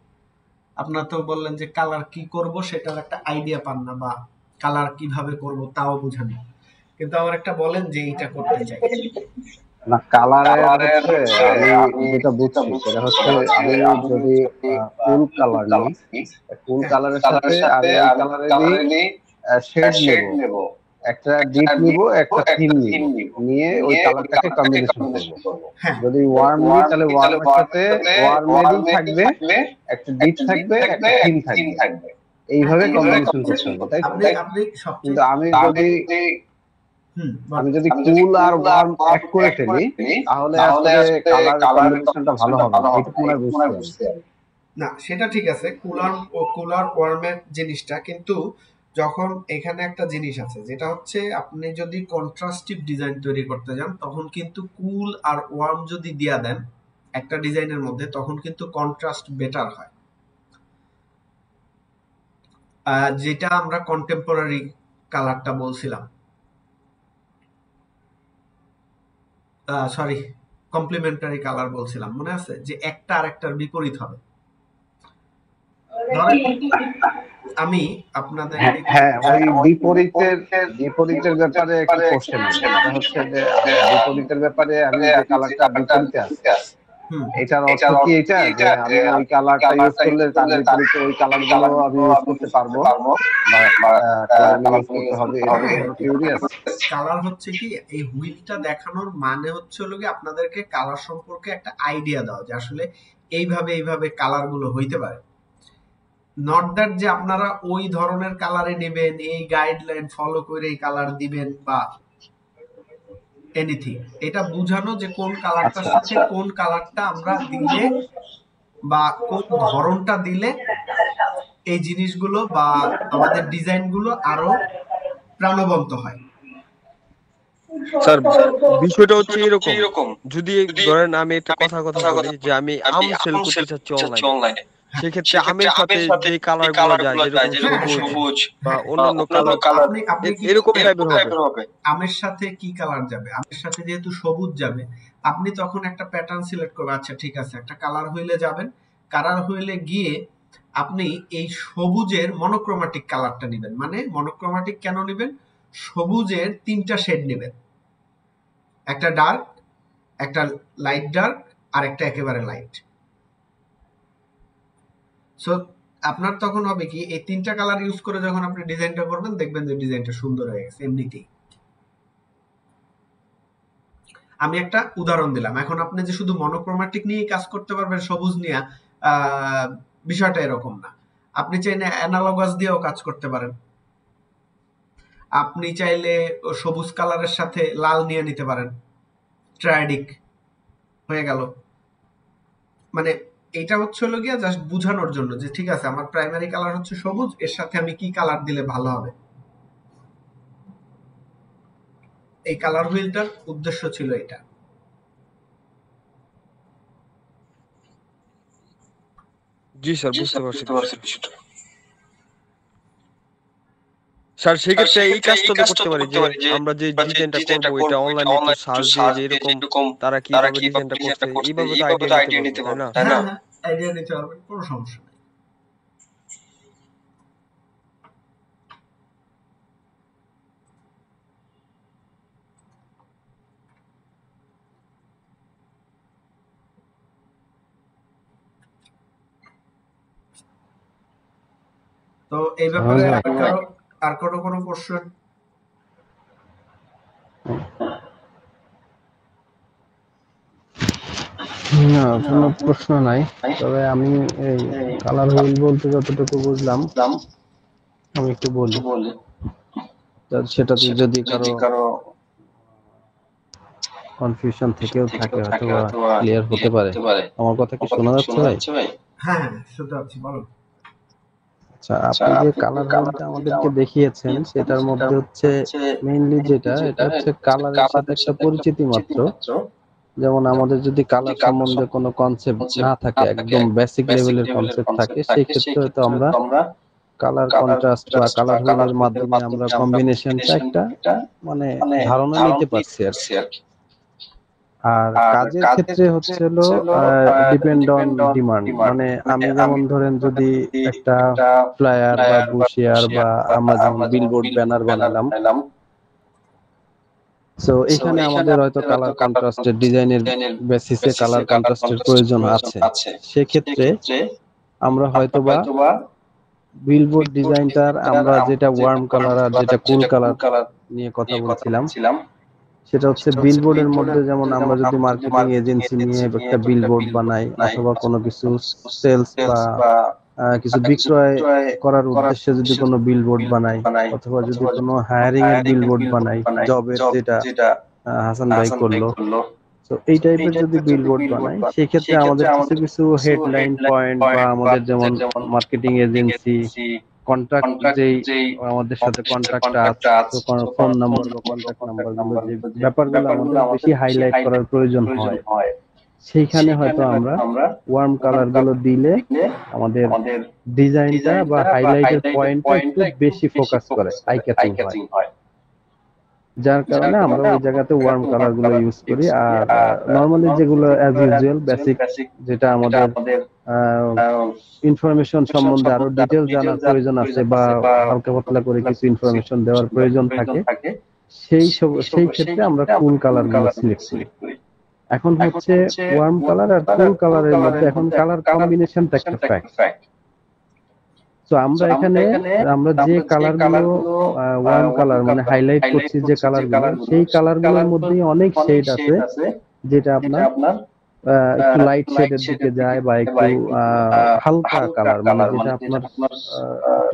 আপনারা তো বললেন যে কালার কি করব সেটার একটা আইডিয়া পান না, বা কালার কিভাবে করব তাও বুঝেন না, কিন্তু আমার একটা বলেন যে এইটা করতে চাই। না, কালারের হচ্ছে আমি যেটা বুঝছি সেটা হচ্ছে আমি যদি কুল কালার নিই, কুল কালারের সাথে আমি ওই কালারেরই শেড নেব, একটা ডিপ নিব, একটা থিম নিব, নিয়ে ওই কালারটাকে কম্বিনেশন করব। যদি ওয়ার্ম নিই তাহলে ওয়ার্মের সাথে ওয়ার্মেরই থাকবে, একটা ডিপ থাকবে, একটা থিম থাকবে, এইভাবে কম্বিনেশন করতে হবে, তাই তো? কিন্তু আমি যদি কুল আর ওয়ার্ম এক করে ফেলি তাহলে আসলে কালার কম্বিনেশনটা ভালো হবে না, এইটুকু মনে বুঝতে হবে। না সেটা ঠিক আছে, কুলার ওয়ার্মের জিনিসটা, কিন্তু যখন এখানে একটা জিনিস আছে যেটা হচ্ছে আপনি যদি কন্ট্রাস্টিভ ডিজাইন তৈরি করতে যান তখন কিন্তু কুল আর ওয়ার্ম যদি দিয়া দেন একটা ডিজাইনের মধ্যে তখন কিন্তু কন্ট্রাস্ট বেটার হয়। যেটা আমরা কন্টেম্পোরারি কালারটা বলছিলাম, সরি কমপ্লিমেন্টারি কালার বলছিলাম, মনে আছে যে একটা আরেকটার বিপরীত হবে। আমি আপনাদের হ্যাঁ, ওই বিপরীতের ব্যাপারে একটু কোশ্চেন আছে, এটা হচ্ছে যে বিপরীতের ব্যাপারে আমি যে কালারটা বিপরীতে আছে এটার অর্থ কি এটা যে আমি ওই কালারটা ইউজ করলে তার বিপরীতে ওই কালারগুলো আমি ইউজ করতে পারবো বা কালার ইউজ করতে হবে, এরকম কোনো থিওরি আছে? কালার হচ্ছে কি, এই হুইলটা দেখানোর মানে হচ্ছে হলো কি আপনাদেরকে কালার সম্পর্কে একটা আইডিয়া দাও যে আসলে এইভাবে কালার গুলো হইতে পারে। নট দ্যাট যে আপনারা ওই ধরনের কালারে নেবেন, এই গাইডলাইন ফলো করে এই কালার দিবেন বা এনিথিং। এটা বুঝানো যে কোন কালারটার সাথে কোন কালারটা আমরা দিলে বা কোন ধরনটা দিলে এই জিনিসগুলো বা আমাদের ডিজাইনগুলো আরো প্রাণবন্ত হয়। স্যার বিষয়টা হচ্ছে এরকম, যদি ধরেন আমি একটা কথা বলি যে আমি আম সেল করতে চাচ্ছি অনলাইনে, সেক্ষেত্রে আমের সাথে যে কালার গুলো যায় যেরকম সবুজ বা অন্যান্য কালার এরকম টাইপের হবে। আমের সাথে কি কালার যাবে? আমের সাথে যেহেতু সবুজ যাবে, আপনি তখন একটা প্যাটার্ন সিলেক্ট করবেন, আচ্ছা ঠিক আছে একটা কালার হুইলে যাবেন, কালার হুইলে গিয়ে আপনি এই সবুজের মনোক্রোমাটিক কালারটা নেবেন। মানে মনোক্রোমাটিক কেন নেবেন? সবুজের 3টা শেড নেবেন, একটা ডার্ক, একটা লাইট ডার্ক, আর একটা একেবারে লাইট। সো আপনার তখন হবে কি, এই 3টা কালার ইউজ করে যখন আপনি ডিজাইনটা করবেন, দেখবেন যে ডিজাইনটা সুন্দর হয়ে গেছে এমনিতেই। আমি একটা উদাহরণ দিলাম। এখন আপনি যে শুধু মনোক্রোমেটিক নিয়ে কাজ করতে পারবেন সবুজ নিয়ে, বিষয়টা এরকম না। আপনি চাইলে অ্যানালগাস দিয়েও কাজ করতে পারেন। আপনি চাইলে সবুজ কালারের সাথে লাল নিয়ে নিতে পারেন, ট্রায়াডিক হয়ে গেল। মানে এটা হচ্ছে হলো গিয়া জাস্ট বোঝানোর জন্য যে ঠিক আছে আমার প্রাইমারি কালার হচ্ছে সবুজ, এর সাথে আমি কি কালার দিলে ভালো হবে। এই কালার হুইলটার উদ্দেশ্য ছিল এটা। জি স্যার, বুঝতে পারছি বিষয়টা। স্যার সেক্ষেত্রে এই কাজটা তো করতে পারি যে আমরা যে ডিজাইনটা করবো এটা অনলাইনে একটু সার্চ দিয়ে যে এরকম তারা কিভাবে ডিজাইনটা করছে এইভাবে তো আইডিয়া নিতে পারবো, তাই না? আইডিয়া নিতে পারবেন, কোনো সমস্যা নেই। তো এই ব্যাপারে আর কোনো কোশ্চেন? না, কোনো প্রশ্ন নাই। তবে আমি এই কালার হুইল বলতে যতটুকু বুঝলাম আমি একটু বলি, সেটাতে যদি কারো কনফিউশন থেকেও থাকে অথবা ক্লিয়ার হতে পারে। আমার কথা কি শোনা যাচ্ছে ভাই? হ্যাঁ হ্যাঁ, শুনতে পাচ্ছি, বলো। আচ্ছা, আপনি যে কালার হুইলটা আমাদেরকে দেখিয়েছেন সেটার মধ্যে হচ্ছে মেইনলি যেটা, এটা হচ্ছে কালারের সাথে একটা পরিচিতি মাত্র। যেমন আমাদের যদি কালার সম্বন্ধে কোনো কনসেপ্ট না থাকে, একদম বেসিক লেভেলের কনসেপ্ট থাকে, সেই ক্ষেত্রে হয়তো আমরা কালার কন্ট্রাস্ট বা কালার হুইলের মাধ্যমে আমরা কম্বিনেশনটা একটা মানে ধারণা নিতে পারছি আর কি। আর কাজের ক্ষেত্রে হচ্ছে হলো ডিপেন্ড অন ডিমান্ড। মানে আমি যেমন ধরেন যদি একটা ফ্লায়ার বা বুশিয়ার বা আমরা যেমন বিলবোর্ড ব্যানার বানালাম, সো এখানে আমাদের হয়তো কালার কন্ট্রাস্টের ডিজাইনের বেসিসে কালার কন্ট্রাস্টের প্রয়োজন আছে। সেক্ষেত্রে আমরা হয়তোবা বিলবোর্ড ডিজাইনটার আমরা যেটা ওয়ার্ম কালার আর যেটা কুল কালার নিয়ে কথা বলছিলাম, সেটা হচ্ছে বিলবোর্ডের মধ্যে যেমন আমরা যদি মার্কেটিং এজেন্সি নিয়ে একটা বিলবোর্ড বানাই অথবা কোনো কিছু সেলস বা কিছু বিক্রয় করার উদ্দেশ্যে যদি কোনো বিলবোর্ড বানাই অথবা যদি কোনো হায়ারিং এর বিলবোর্ড বানাই, জবের যেটা হাসান ভাই করলো, তো এই টাইপের যদি বিলবোর্ড বানাই সেক্ষেত্রে আমাদের কিছু কিছু হেডলাইন পয়েন্ট বা আমাদের যেমন মার্কেটিং এজেন্সি কন্টাক্ট যেই আমাদের সাথে কন্টাক্টটা আছে, তো ফোন নাম্বার বা কন্টাক্ট নাম্বার গুলো যে ব্যাপারগুলো আমাদের বেশি হাইলাইট করার প্রয়োজন হয়, সেইখানে হয়তো আমরা ওয়ার্ম কালার গুলো দিলে আমাদের ডিজাইনটা বা হাইলাইটের পয়েন্টটা একটু বেশি ফোকাস করে, আই ক্যাচিং হয়। যার কারণে আমরা ওই জায়গাতে ওয়ার্ম কালার গুলো ইউজ করি। আর নরমালি যেগুলো অ্যাজ ইউজুয়াল বেসিক, যেটা আমাদের ইনফরমেশন সম্বন্ধে আরো ডিটেইলস জানার প্রয়োজন আছে বা হালকা পাতলা করে কিছু ইনফরমেশন দেওয়ার প্রয়োজন থাকে, সেই ক্ষেত্রে আমরা কুল কালার গুলো সিলেক্ট করি। এখন হচ্ছে ওয়ার্ম কালার আর কুল কালারের মধ্যে এখন কালার কম্বিনেশনটা একটা ফ্যাক্ট। তো আমরা এখানে আমরা যে কালার গুলো ওয়ার্ম কালার মানে হাইলাইট করছি, যে কালার গুলো, সেই কালার গুলোর মধ্যে অনেক শেড আছে যেটা আপনার একটু লাইট শেডের দিকে যায় বা একটু হালকা কালার, মানে যেটা আপনার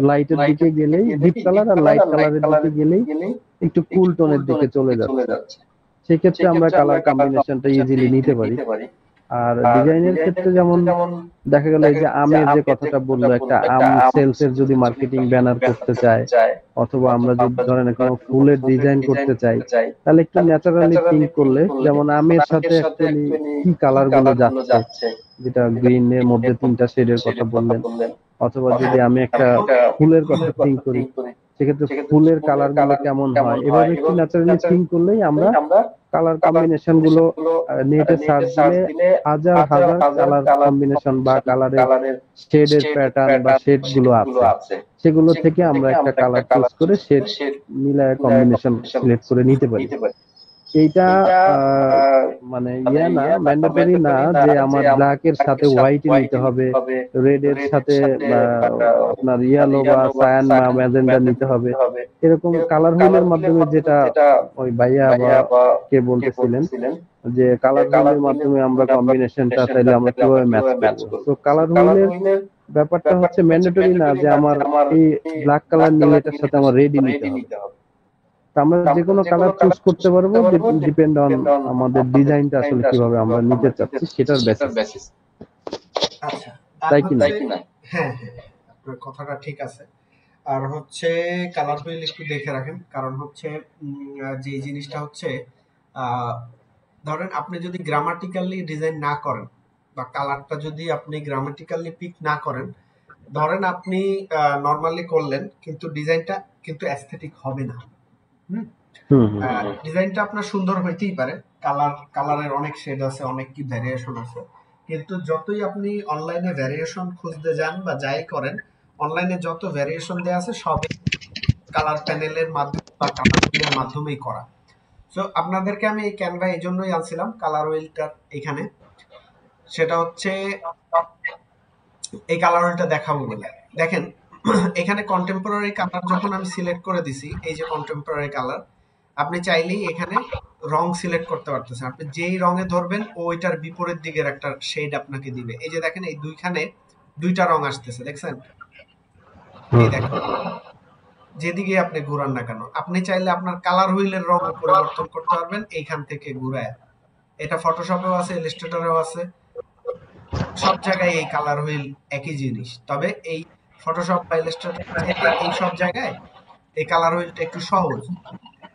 লাইটের দিকে গেলেই ডিপ কালার আর লাইট কালারের দিকে গেলেই একটু কুল টোনের দিকে চলে যাচ্ছে। সেক্ষেত্রে আমরা কালার কম্বিনেশনটা ইজিলি নিতে পারি। আর ডিজাইনের ক্ষেত্রে যেমন দেখা গেল এই যে আমের যে কথাটা বললো, একটা আম সেলস এর যদি মার্কেটিং ব্যানার করতে চায় অথবা আমরা যদি ধরেন কোনো ফুলের ডিজাইন করতে চাই, তাহলে একটু ন্যাচারালি থিঙ্ক করলে যেমন আমের সাথে অ্যাকচুয়ালি কি কালার গুলো যাচ্ছে, যেটা গ্রিন এর মধ্যে 3টা শেডের কথা বললেন, অথবা যদি আমি একটা ফুলের কথা থিঙ্ক করি সেক্ষেত্রে ফুলের কালার গুলো কেমন হয়, এভাবে একটু ন্যাচারালি থিঙ্ক করলেই আমরা কালার কম্বিনেশন গুলো নেটে সার্চ দিলে হাজার হাজার কালার কম্বিনেশন বা কালারের শেডের প্যাটার্ন বা শেড গুলো আছে, সেগুলো থেকে আমরা একটা কালার চুজ করে শেড মিলায় কম্বিনেশন সিলেক্ট করে নিতে পারি। এইটা মানে না, ম্যান্ডেটরি না যে আমার ব্ল্যাকের সাথে হোয়াইট নিতে হবে, রেড এর সাথে আপনার ইয়েলো বা সায়ান বা ম্যাজেন্ডা নিতে হবে। এরকম কালার হুইলের মাধ্যমে, যেটা ওই ভাইয়া বা কে বলতেছিলেন যে কালার হুইলের মাধ্যমে আমরা কম্বিনেশনটা চাইলে আমরা কিভাবে ম্যাচ করবো। তো কালার হুইলের ব্যাপারটা হচ্ছে ম্যান্ডেটরি না যে আমার এই ব্ল্যাক কালার নিয়ে এটার সাথে আমার রেডি নিতে হবে। আমরা যে কোনো কালার চুজ করতে পারবো, ডিপেন্ড অন আমাদের ডিজাইনটা আসলে কিভাবে আমরা নিতে চাচ্ছি সেটার বেসিস। আচ্ছা, তাই কি না? হ্যাঁ হ্যাঁ, আপনার কথাটা ঠিক আছে। আর হচ্ছে কালার হুইল একটু দেখে রাখেন, কারণ হচ্ছে যে জিনিসটা হচ্ছে ধরেন আপনি যদি গ্রামাটিক্যালি ডিজাইন না করেন বা কালারটা যদি আপনি গ্রামাটিক্যালি পিক না করেন, ধরেন আপনি নরমালি করলেন কিন্তু ডিজাইনটা কিন্তু অ্যাস্থেটিক হবে না। ডিজাইনটা আপনার সুন্দর হইতেই পারে, কালারের অনেক শেড আছে, অনেক কি ভ্যারিয়েশন আছে, কিন্তু যতই আপনি অনলাইনে ভ্যারিয়েশন খুঁজতে যান বা যাই করেন, অনলাইনে যত ভ্যারিয়েশন দেয়া আছে সবই কালার প্যানেলের মাধ্যমে বা কালার হুইলের মাধ্যমেই করা। সো আপনাদেরকে আমি এই ক্যানভা এই জন্যই আনছিলাম কালার হুইলটা এখানে, সেটা হচ্ছে এই কালার হুইলটা দেখাবো বলে। দেখেন এখানে কন্টেম্পোরারি কালার যখন আমি সিলেক্ট করে দিছি, এই যে কন্টেম্পোরারি কালার, আপনি চাইলেই এখানে রং সিলেক্ট করতে পারতেছেন। আপনি যেই রঙে ধরবেন ওইটার বিপরীত দিকের একটা শেড আপনাকে দিবে। এই যে দেখেন এই দুইখানে দুইটা রং আসতেছে, দেখছেন? এই দেখেন, যেদিকে আপনি ঘুরান না কেন, আপনি চাইলে আপনার কালার হুইলের রং পরিবর্তন করতে পারবেন এইখান থেকে ঘুরায়। এটা ফটোশপেও আছে, ইলাস্ট্রেটরেও আছে, সব জায়গায় এই কালার হুইল একই জিনিস। তবে এই ফটোশপ বা ইলাস্ট্রেটর এই সব জায়গায় এই কালার হুইলটা একটু সহজ,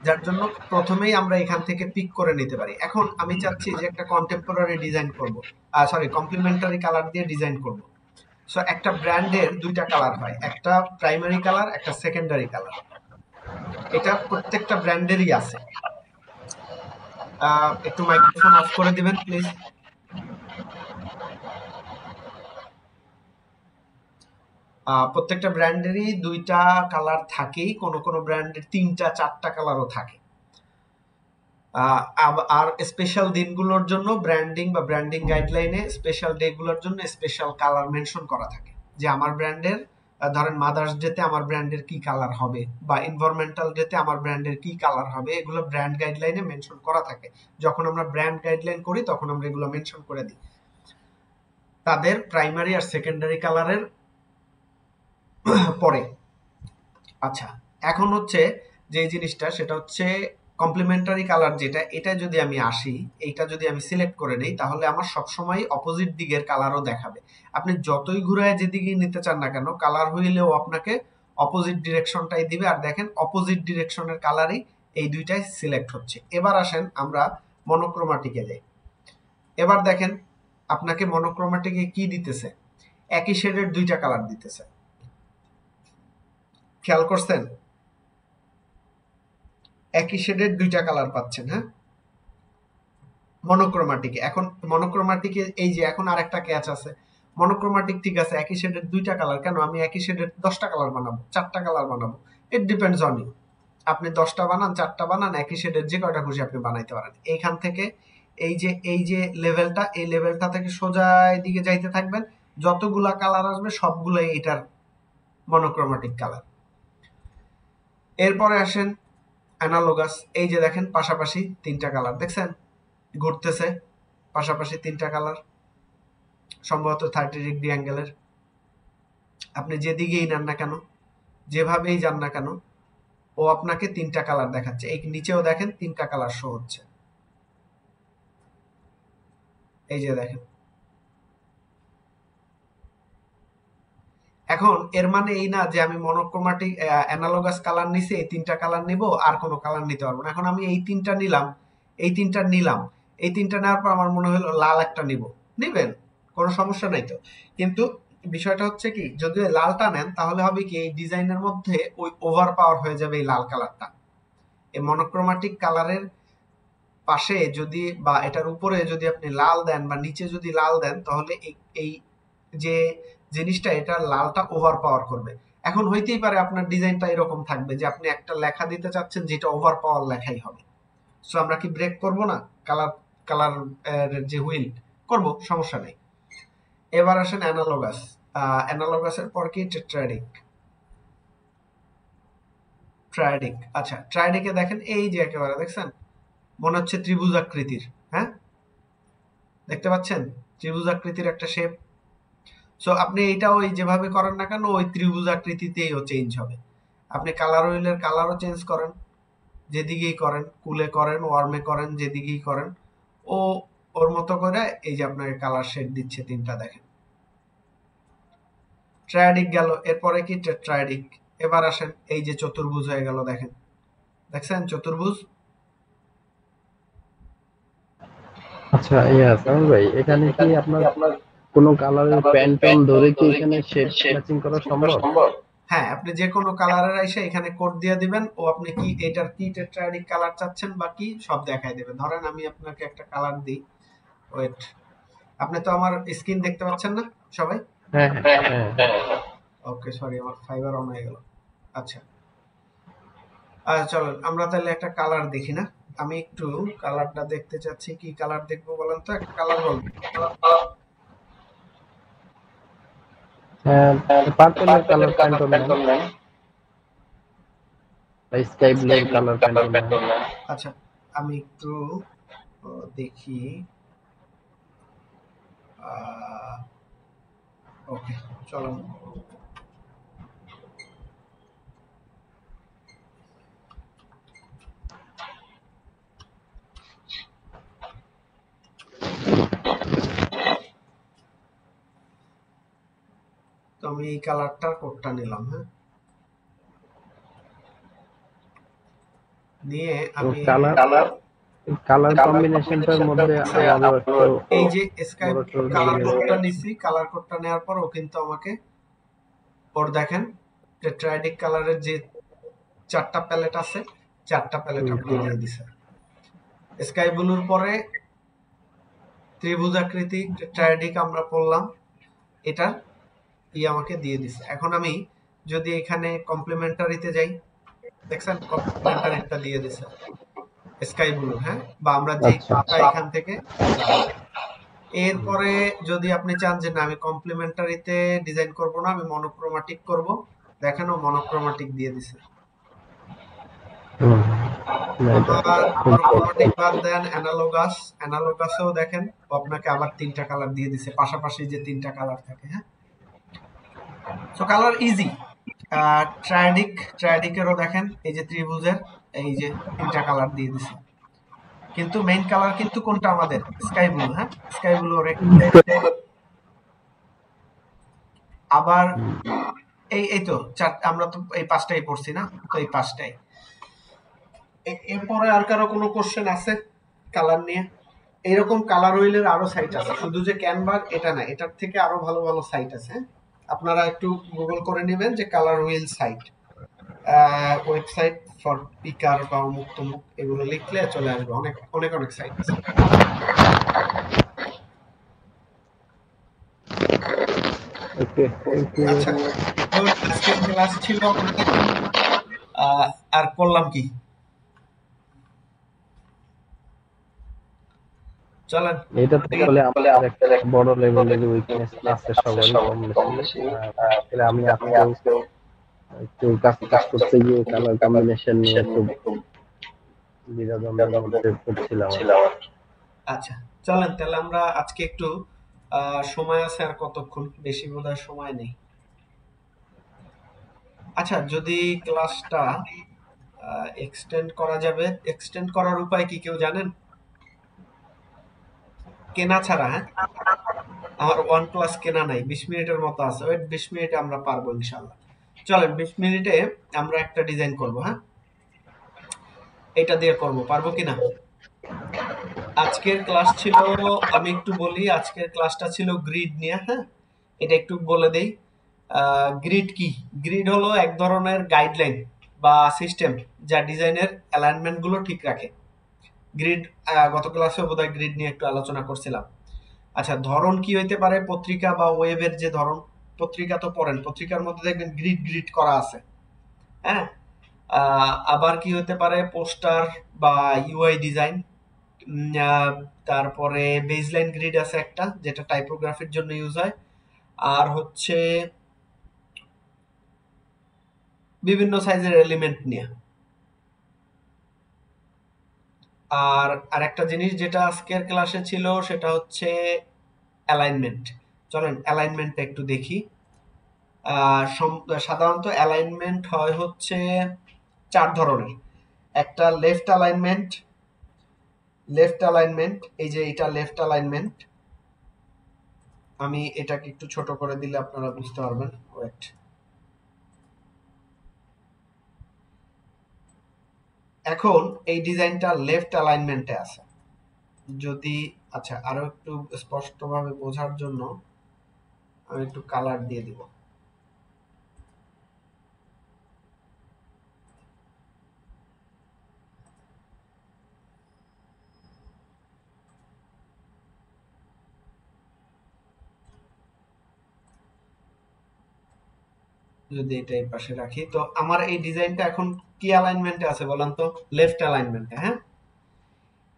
যার জন্য প্রথমেই আমরা এখান থেকে পিক করে নিতে পারি। এখন আমি চাচ্ছি যে একটা কন্টেম্পোরারি ডিজাইন করব, কমপ্লিমেন্টারি কালার দিয়ে ডিজাইন করব। সো একটা ব্র্যান্ডের দুইটা কালার হয়, একটা প্রাইমারি কালার, একটা সেকেন্ডারি কালার। এটা প্রত্যেকটা ব্র্যান্ডেরই আছে। একটু মাইক্রোফোন অফ করে দিবেন প্লিজ। প্রত্যেকটা ব্র্যান্ডেরই দুইটা কালার থাকেই, কোনো কোনো ব্র্যান্ডের তিনটা চারটা কালারও থাকে। আর স্পেশাল দিনগুলোর জন্য ব্র্যান্ডিং বা ব্র্যান্ডিং গাইডলাইনে স্পেশাল ডে গুলোর জন্য স্পেশাল কালার মেনশন করা থাকে, যে আমার ব্র্যান্ডের ধরেন মাদার্স ডেতে আমার ব্র্যান্ডের কি কালার হবে বা এনভায়রনমেন্টাল ডেতে আমার ব্র্যান্ডের কি কালার হবে, এগুলো ব্র্যান্ড গাইডলাইনে মেনশন করা থাকে। যখন আমরা ব্র্যান্ড গাইডলাইন করি তখন আমরা এগুলো মেনশন করে দিই তাদের প্রাইমারি আর সেকেন্ডারি কালারের পরে। আচ্ছা, এখন হচ্ছে যে জিনিসটা সেটা হচ্ছে কমপ্লিমেন্টারি কালার, যেটা এটা যদি আমি আসি, এইটা যদি আমি সিলেক্ট করে নেই, তাহলে আমার সবসময় অপোজিট দিকের কালারও দেখাবে। আপনি যতই ঘুরায় যেদিকে নিতে চান না কেন, কালার হুইলেও আপনাকে অপোজিট ডিরেকশনটাই দিবে। আর দেখেন অপোজিট ডিরেকশনের কালারই এই দুইটাই সিলেক্ট হচ্ছে। এবার আসেন আমরা মনোক্রোমাটিকে যাই। এবার দেখেন আপনাকে মনোক্রোমাটিকে কি দিতেছে, একই শেডের দুইটা কালার দিতেছে, খেয়াল করছেন? একই শেডের দুইটা কালার পাচ্ছেন। হ্যাঁ, মনোক্রোমাটিকে। এখন মনোক্রোমাটিকে এই যে এখন আরেকটা ক্যাচ আছে, মনোক্রোমাটিক ঠিক আছে, একই শেডের দুইটা কালার, কেন আমি একই শেডের 10টা কালার বানাবো, 4টা কালার বানাবো? It depends on you. আপনি 10টা বানান, 4টা বানান, একই শেডের যে কয়টা খুশি আপনি বানাইতে পারেন। এইখান থেকে এই যে লেভেলটা, এই লেভেলটা থেকে সোজা দিকে যাইতে থাকবেন, যতগুলা কালার আসবে সবগুলাই এটার মনোক্রোমাটিক কালার। এরপরে আসেন অ্যানালগাস। এই যে দেখেন পাশাপাশি তিনটা কালার, দেখছেন ঘুরতেছে পাশাপাশি তিনটা কালার, সম্ভবত 30 ডিগ্রি অ্যাঙ্গেলের। আপনি যেদিকেই নেন না কেন, যেভাবেই যান না কেন, ও আপনাকে তিনটা কালার দেখাচ্ছে। এই নিচেও দেখেন তিনটা কালার শো হচ্ছে, এই যে দেখেন। এখন এর মানে এই না যে আমি মনোক্রোমাটিক অ্যানালগাস কালার নিছি, এই তিনটা কালার নিব, আর কোনো কালার নিতে পারবো না। এখন আমি এই তিনটা নিলাম, এই তিনটা নিলাম, এই তিনটা নেওয়ার পর আমার মনে হলো লাল একটা নিব, নিবেন, কোনো সমস্যা নাই তো। কিন্তু বিষয়টা হচ্ছে কি, যদি লালটা নেন তাহলে হবে কি, এই ডিজাইনের মধ্যে ওই ওভার পাওয়ার হয়ে যাবে এই লাল কালারটা। এই মনোক্রোমাটিক কালারের পাশে যদি বা এটার উপরে যদি আপনি লাল দেন বা নিচে যদি লাল দেন, তাহলে এই যে জিনিসটা, এটা লালটা ওভার পাওয়ার করবে। এখন হইতেই পারে আপনার ডিজাইনটা এরকম থাকবে যে আপনি একটা লেখা দিতে চাচ্ছেন যেটা ওভার পাওয়ার লেখাই হবে। সো আমরা কি ব্রেক করব না? কালার কালার যে হুইল করব, সমস্যা নেই। এবার আসেন অ্যানালগাস। অ্যানালগাসের পর কি? ট্রায়াডিক। আচ্ছা, ট্রায়াডিকে দেখেন এই যে একেবারে দেখছেন, মনে হচ্ছে ত্রিভুজ আকৃতির। হ্যাঁ, দেখতে পাচ্ছেন ত্রিভুজ আকৃতির একটা শেপ। সো আপনি এটা ওই যেভাবে করেন না কেন, ওই ত্রিভুজ আকৃতিতেই ও চেঞ্জ হবে। আপনি কালার হুইলের কালারও চেঞ্জ করেন, যেদিকেই করেন, কুলে করেন, ওয়ার্মে করেন, যেদিকেই করেন, ও ওর মতো করে এই যে আপনাকে কালার শেড দিচ্ছে তিনটা। দেখেন ট্রায়াডিক গেল, এরপরে কি? টেট্রায়াডিক। এবার আসেন এই যে চতুর্ভুজ হয়ে গেল। দেখেন, দেখছেন চতুর্ভুজ। আচ্ছা, ইয়া সামির ভাই, এখানে কি আপনার কোনো কালারের প্যান্টন ধরে কি এখানে শেড ম্যাচিং করা সম্ভব? হ্যাঁ, আপনি যে কোনো কালারের এসে এখানে কোড দিয়ে দিবেন, ও আপনি কি এটার কি টেট্রায়াডিক কালার চাচ্ছেন বা কি সব দেখায় দেবে। ধরেন আমি আপনাকে একটা কালার দিই, ওয়েট, আপনি তো আমার স্ক্রিন দেখতে পাচ্ছেন না সবাই? হ্যাঁ, হ্যাঁ, হ্যাঁ। ওকে, সরি, আমার ফাইবার অন হয়ে গেল। আচ্ছা, আচ্ছা চলেন আমরা তাহলে একটা কালার দেখি না। আমি একটু কালারটা দেখতে চাচ্ছি। কি কালার দেখবো বলেন তো? একটা কালার বলবেন। হ্যাঁ, পার্পলের কালার প্যান্টন নেন, স্কাই ব্লুর কালার প্যান্টন নেন। আচ্ছা, আমি একটু দেখি। ওকে, চলুন। তো আমি এই কালারটার কোডটা নিলাম। হ্যাঁ, নিয়ে আমি কালার কম্বিনেশনটার মধ্যে আমারও একটু এই যে স্কাই কালার কোডটা নিছি। কালার কোডটা নেওয়ার পর ও কিন্তু আমাকে ওর দেখেন টেট্রায়াডিক কালারের যে চারটা প্যালেট আছে, চারটা প্যালেট আপনি দিয়ে দিছে। স্কাই ব্লুর পরে ত্রিভুজ আকৃতি টেট্রায়াডিক আমরা পড়লাম, এটা আমাকে দিয়ে দিছে। এখন আমি যদি এখানে কমপ্লিমেন্টারিতে যাই, দেখছেন কমপ্লিমেন্টারিটা দিয়ে দিছে স্কাই ব্লু। হ্যাঁ, বা আমরা যে কালারটা এখান থেকে। এরপরে যদি আপনি চান যে না আমি কমপ্লিমেন্টারিতে ডিজাইন করব না, আমি মনোক্রোমাটিক করব, দেখেন ও মনোক্রোমাটিক দিয়ে দিছে। আবার মনোক্রোমাটিক বাদ দেন অ্যানালগাসেও দেখেন আপনাকে আবার তিনটা কালার দিয়ে দিছে, পাশাপাশি যে তিনটা কালার থাকে। হ্যাঁ, সো কালার ইজি। ট্রায়াডিকেরও দেখেন এই যে ত্রিভুজের এই যে তিনটা কালার দিয়ে দিছে, কিন্তু মেইন কালার কিন্তু কোনটা? আমাদের স্কাই ব্লু। হ্যাঁ, স্কাই ব্লু। আবার এই তো আমরা তো এই পাঁচটাই পড়ছি না, তো এই পাঁচটাই। এরপরে আর কারো কোনো কোশ্চেন আছে কালার নিয়ে? এইরকম কালার হুইলের আরো সাইট আছে, শুধু যে ক্যানভার এটা না, এটার থেকে আরো ভালো ভালো সাইট আছে। আপনারা একটু গুগল করে নেবেন যে colour wheel site, website for picker বা অমুক তমুক, এগুলো লিখলে চলে আসবে, অনেক অনেক অনেক সাইট আছে। আচ্ছা, আজকের ক্লাস ছিল আর করলাম কি? চলেন, এটা তো আসলে আমাদের একটা বড় লেভেলের উইকনেস আছে সবারই কম বেশি। তাহলে আমি আজকেও একটু কাজ করতে গিয়ে কালার কম্বিনেশন নিয়ে একটু দ্বিধাদ্বন্দ্বের মধ্যে পড়ছিলাম। আচ্ছা চলেন তাহলে আমরা আজকে একটু সময় আছে আর কতক্ষণ, বেশি বোধহয় সময় নেই। আচ্ছা, যদি ক্লাসটা এক্সটেন্ড করা যাবে, এক্সটেন্ড করার উপায় কি কেউ জানেন? কেনা ছাড়া। হ্যাঁ, আমার ওয়ান প্লাস কেনা নাই, 20 মিনিটের মতো আছে। ওই 20 মিনিটে আমরা পারবো ইনশাআল্লাহ। চলেন 20 মিনিটে আমরা একটা ডিজাইন করব। হ্যাঁ, এটা দিয়ে করব, পারবো কিনা? আজকের ক্লাস ছিল, আমি একটু বলি, আজকের ক্লাসটা ছিল গ্রিড নিয়ে। হ্যাঁ, এটা একটু বলে দেই। গ্রিড কি? গ্রিড হলো এক ধরনের গাইডলাইন বা সিস্টেম যা ডিজাইনের অ্যালাইনমেন্ট গুলো ঠিক রাখে। গ্রিড গত ক্লাসে বোধহয় গ্রিড নিয়ে একটু আলোচনা করছিলাম। আচ্ছা, ধরন কি হইতে পারে? পত্রিকা বা ওয়েবের যে ধরন, পত্রিকা তো পড়েন, পত্রিকার মধ্যে দেখবেন গ্রিড গ্রিড করা আছে, হ্যাঁ। আবার কি হতে পারে? পোস্টার বা ইউআই ডিজাইন। তারপরে বেসলাইন গ্রিড আছে একটা, যেটা টাইপোগ্রাফির জন্য ইউজ হয়। আর হচ্ছে বিভিন্ন সাইজের এলিমেন্ট নিয়ে। আর আরেকটা জিনিস যেটা আজকের ক্লাসে ছিল সেটা হচ্ছে অ্যালাইনমেন্ট। চলেন অ্যালাইনমেন্টটা একটু দেখি। সাধারণত অ্যালাইনমেন্ট হয় হচ্ছে 4 ধরনের। একটা লেফট অ্যালাইনমেন্ট, এই যে এটা লেফট অ্যালাইনমেন্ট। আমি এটাকে একটু ছোট করে দিলে আপনারা বুঝতে পারবেন। ওয়েট, এখন এই ডিজাইনটা লেফট অ্যালাইনমেন্টে আছে। যদি আচ্ছা আরো একটু স্পষ্টভাবে বোঝার জন্য আমি একটু কালার দিয়ে দিব। যদি এটা এই পাশে রাখি, তো আমার এই ডিজাইনটা এখন কি অ্যালাইনমেন্টে আছে বলেন তো? লেফট অ্যালাইনমেন্টে, হ্যাঁ।